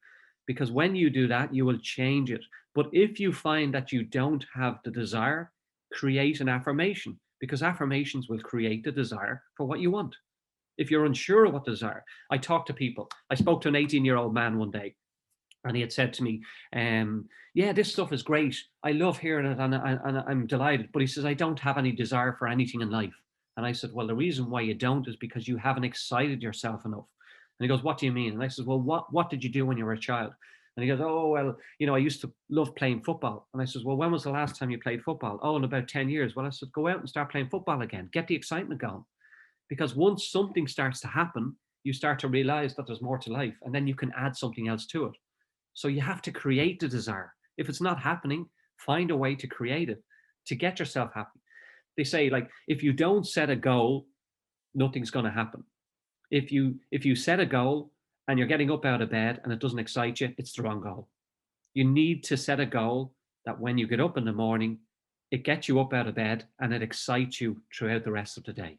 because when you do that, you will change it. But if you find that you don't have the desire, create an affirmation, because affirmations will create the desire for what you want. If you're unsure of what desire, I talk to people. I spoke to an 18-year-old man one day, and he had said to me, yeah, this stuff is great. I love hearing it, and I'm delighted. But he says, I don't have any desire for anything in life. And I said, well, the reason why you don't is because you haven't excited yourself enough. And he goes, what do you mean? And I said, well, what did you do when you were a child? And he goes, oh, well, I used to love playing football. And I said, well, when was the last time you played football? Oh, in about 10 years. Well, I said, go out and start playing football again. Get the excitement going. Because once something starts to happen, you start to realize that there's more to life, and then you can add something else to it. So you have to create the desire. If it's not happening, find a way to create it, to get yourself happy. They say, like, if you don't set a goal, nothing's going to happen. If you set a goal and you're getting up out of bed and it doesn't excite you, it's the wrong goal. You need to set a goal that when you get up in the morning, it gets you up out of bed and it excites you throughout the rest of the day.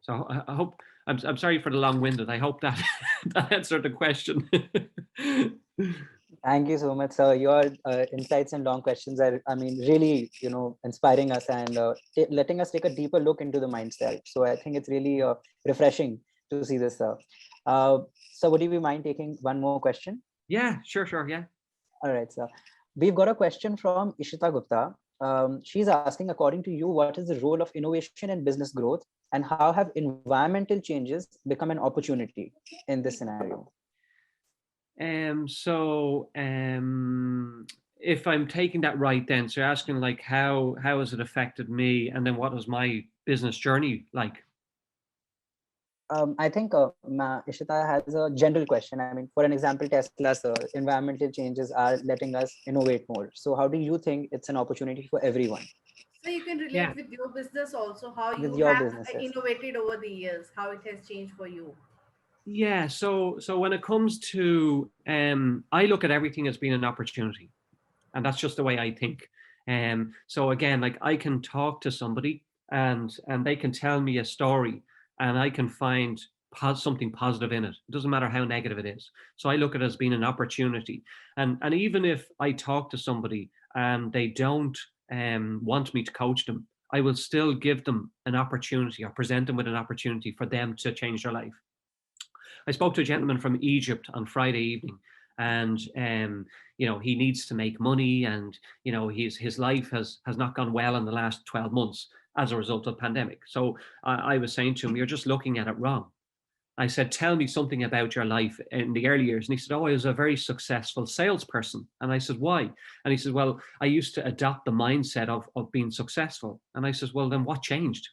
So I hope, I'm sorry for the long-winded. I hope that that answered the question. Thank you so much, sir. Your insights and long questions are, really, inspiring us and letting us take a deeper look into the mindset. So I think it's really refreshing to see this, sir. So would you be mind taking one more question? Yeah, sure, yeah. All right, sir. We've got a question from Ishita Gupta. She's asking, according to you, what is the role of innovation in business growth, and how have environmental changes become an opportunity in this scenario? If I'm taking that right, then so you're asking like how has it affected me, and then what was my business journey like? I think Ishita has a general question. I mean, for an example, Tesla's environmental changes are letting us innovate more. So how do you think it's an opportunity for everyone So you can Yeah. relate with your business also, how with you your have businesses? innovated over the years, how it has changed for you. Yeah, so when it comes to I look at everything as being an opportunity, and that's just the way I think. So again, like I can talk to somebody and they can tell me a story, and I can find something positive in it. It doesn't matter how negative it is. So I look at it as being an opportunity, and even if I talk to somebody and they don't want me to coach them, I will still give them an opportunity or present them with an opportunity for them to change their life. I spoke to a gentleman from Egypt on Friday evening, and he needs to make money, and his life has not gone well in the last 12 months as a result of the pandemic. So I was saying to him, "You're just looking at it wrong." I said, "Tell me something about your life in the early years." And he said, "Oh, I was a very successful salesperson." And I said, "Why?" And he said, "Well, I used to adopt the mindset of being successful." And I said, "Well, then what changed?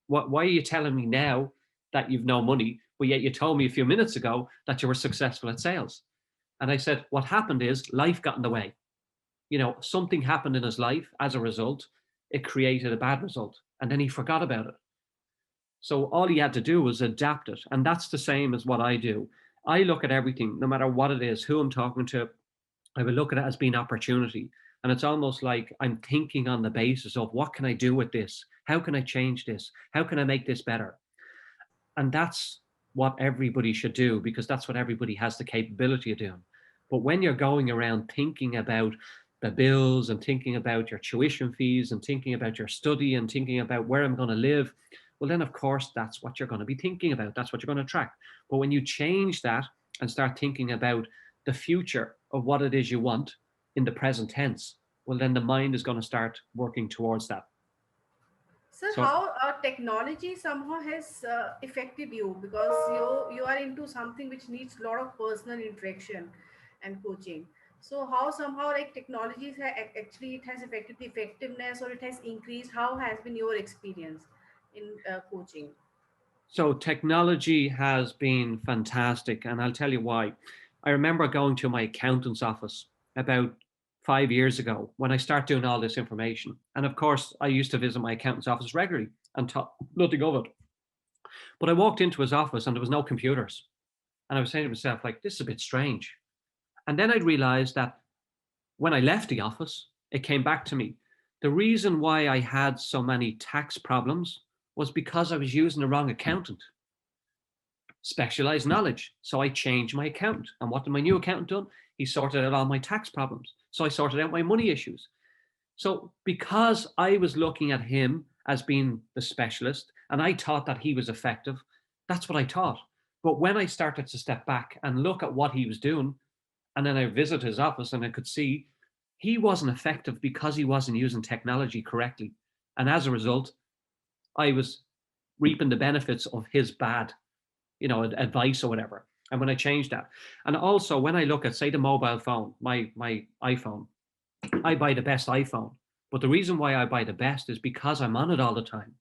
Why are you telling me now that you've no money, but yet you told me a few minutes ago that you were successful at sales?" And I said, "What happened is life got in the way. Something happened in his life as a result. It created a bad result. And then he forgot about it. So all he had to do was adapt it. And that's the same as what I do. I look at everything, no matter what it is, who I'm talking to, I will look at it as being opportunity. And it's almost like I'm thinking on the basis of what can I do with this? How can I change this? How can I make this better? And that's what everybody should do, because that's what everybody has the capability of doing. But when you're going around thinking about the bills and thinking about your tuition fees and thinking about your study and thinking about where I'm going to live, well, then of course that's what you're going to be thinking about. That's what you're going to track. But when you change that and start thinking about the future of what it is you want in the present tense, well, then the mind is going to start working towards that. Sir, So how technology somehow has affected you, because you are into something which needs a lot of personal interaction and coaching. So how somehow like technologies actually it has affected the effectiveness, or it has increased? How has been your experience in coaching? So technology has been fantastic, and I'll tell you why. I remember going to my accountant's office about 5 years ago when I started doing all this information. And of course, I used to visit my accountant's office regularly and thought nothing of it. But I walked into his office and there was no computers. And I was saying to myself, like, this is a bit strange. And then I realized that when I left the office, it came back to me. The reason why I had so many tax problems was because I was using the wrong accountant. Specialized knowledge. So I changed my accountant. And what did my new accountant do? He sorted out all my tax problems. So I sorted out my money issues. So because I was looking at him as being the specialist and I thought that he was effective, that's what I thought. But when I started to step back and look at what he was doing, and then I visited his office and I could see he wasn't effective because he wasn't using technology correctly. And as a result, I was reaping the benefits of his bad advice or whatever. And when I changed that, and also when I look at, say, the mobile phone, my iPhone, I buy the best iPhone. But the reason why I buy the best is because I'm on it all the time.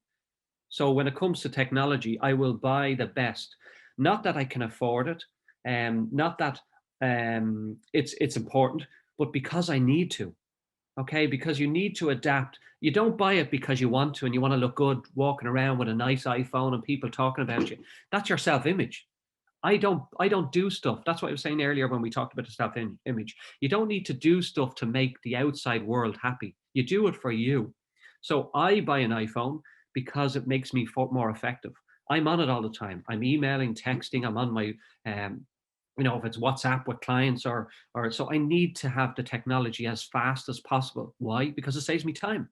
So when it comes to technology, I will buy the best. Not that I can afford it, not that it's important, but because I need to. Okay, because you need to adapt. You don't buy it because you want to and you want to look good walking around with a nice iPhone and people talking about you. That's your self-image. I don't do stuff. That's what I was saying earlier when we talked about the self-image. You don't need to do stuff to make the outside world happy. You do it for you. So I buy an iPhone because it makes me more effective. I'm on it all the time. I'm emailing, texting. I'm on my if it's WhatsApp with clients or so I need to have the technology as fast as possible. Why? Because it saves me time.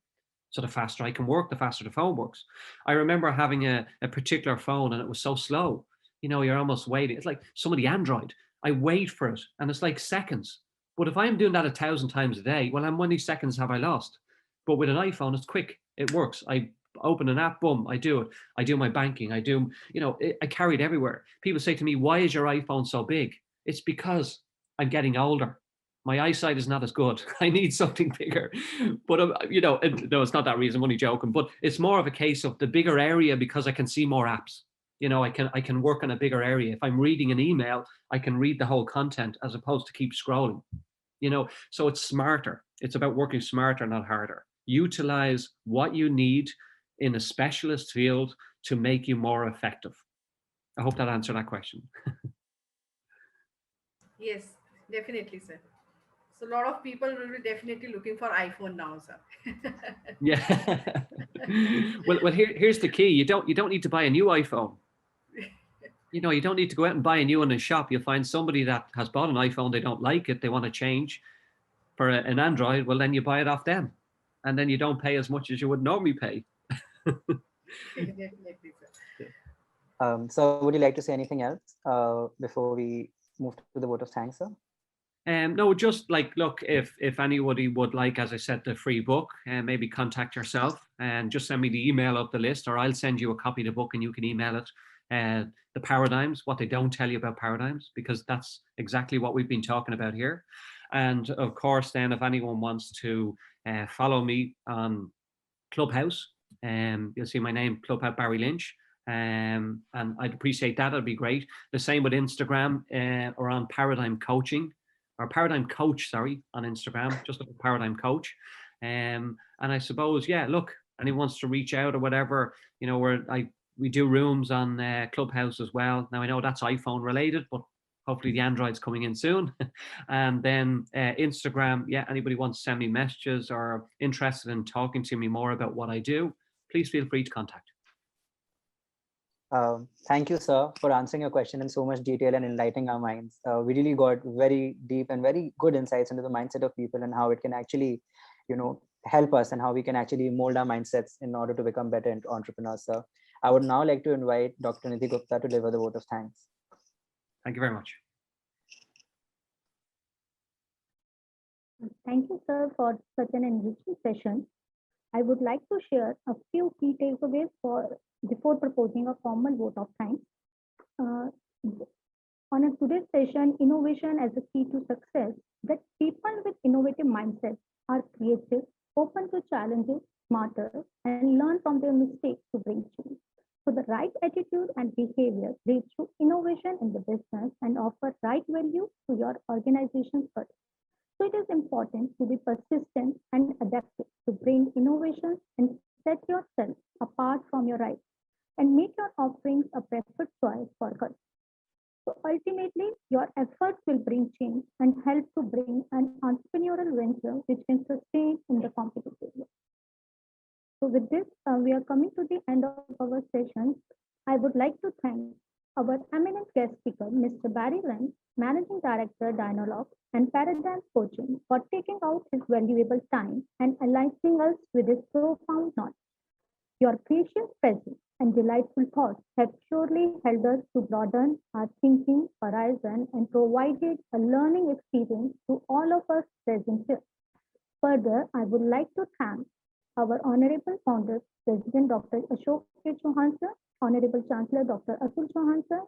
So the faster I can work, the faster the phone works. I remember having a particular phone and it was so slow. You know, you're almost waiting. It's like some of the Android. I wait for it and it's like seconds. But if I'm doing that 1,000 times a day, well, how many seconds have I lost? But with an iPhone, it's quick. It works. I open an app, boom, I do it. I do my banking. I do, you know, I carry it everywhere. People say to me, why is your iPhone so big? It's because I'm getting older. My eyesight is not as good. I need something bigger. But, you know, no, it's not that reason. I'm only joking. But it's more of a case of the bigger area because I can see more apps. You know, I can work on a bigger area. If I'm reading an email, I can read the whole content as opposed to keep scrolling. You know, so it's smarter. It's about working smarter, not harder. Utilize what you need in a specialist field to make you more effective. I hope that answered that question. Yes, definitely, sir. So a lot of people will be definitely looking for iPhone now, sir. Yeah. well, here's the key. You don't need to buy a new iPhone. You know, you don't need to go out and buy a new one in a shop. You'll find somebody that has bought an iPhone, they don't like it, they want to change for an Android. Well, then you buy it off them, and then you don't pay as much as you would normally pay. Definitely, sir. So would you like to say anything else before we move to the vote of thanks, sir? No, just like, look, if anybody would like, as I said, the free book, maybe contact yourself and just send me the email of the list, or I'll send you a copy of the book and you can email it. The paradigms, what they don't tell you about paradigms, because that's exactly what we've been talking about here. And of course, then if anyone wants to follow me on Clubhouse, you'll see my name, Clubhouse Barry Lynch. And I'd appreciate that. It'd be great. The same with Instagram or on Paradigm Coaching, or Paradigm Coach, sorry, on Instagram, just look at Paradigm Coach. And I suppose, yeah, look, anyone wants to reach out or whatever, you know, we do rooms on Clubhouse as well. Now I know that's iPhone related, but hopefully the Android's coming in soon. And then Instagram, yeah, anybody wants to send me messages or interested in talking to me more about what I do, please feel free to contact. Thank you, sir, for answering your question in so much detail and enlightening our minds. We really got very deep and very good insights into the mindset of people and how it can actually, you know, help us and how we can actually mold our mindsets in order to become better entrepreneurs, sir. I would now like to invite Dr. Nidhi Gupta to deliver the vote of thanks. Thank you very much. Thank you, sir, for such an enriching session. I would like to share a few key takeaways before proposing a formal vote of thanks. On today's session, innovation as a key to success, that people with innovative mindsets are creative, open to challenges, smarter, and learn from their mistakes to bring change. So the right attitude and behavior leads to innovation in the business and offer right value to your organization's purpose. So it is important to be persistent and adaptive to bring innovations and set yourself apart from your rivals and make your offerings a preferred choice for customers. So ultimately, your efforts will bring change and help to bring an entrepreneurial venture which can sustain in the competitive world. So with this, we are coming to the end of our session. I would like to thank our eminent guest speaker, Mr. Barry Lynch, Managing Director, Dynolog and Paradigm Coaching, for taking out his valuable time and enlightening us with his profound knowledge. Your precious presence and delightful thoughts have surely helped us to broaden our thinking horizon and provided a learning experience to all of us present here. Further, I would like to thank our Honorable Founder, President Dr. Ashok K. Chauhan sir, Honorable Chancellor Dr. Atul Chauhan sir,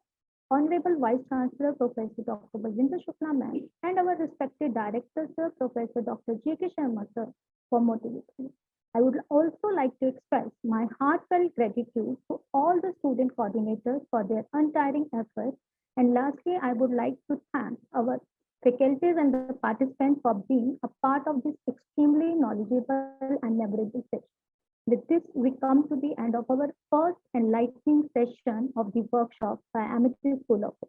Honorable Vice Chancellor Professor Dr. Baljinder Shukla ma'am, and our respected Director sir, Professor Dr. J.K. Sharma sir, for motivating. I would also like to express my heartfelt gratitude to all the student coordinators for their untiring efforts. And lastly, I would like to thank our faculties and the participants for being a part of this extremely knowledgeable and memorable session. With this, we come to the end of our first enlightening session of the workshop by Amity School of Law.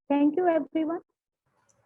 Thank you, everyone.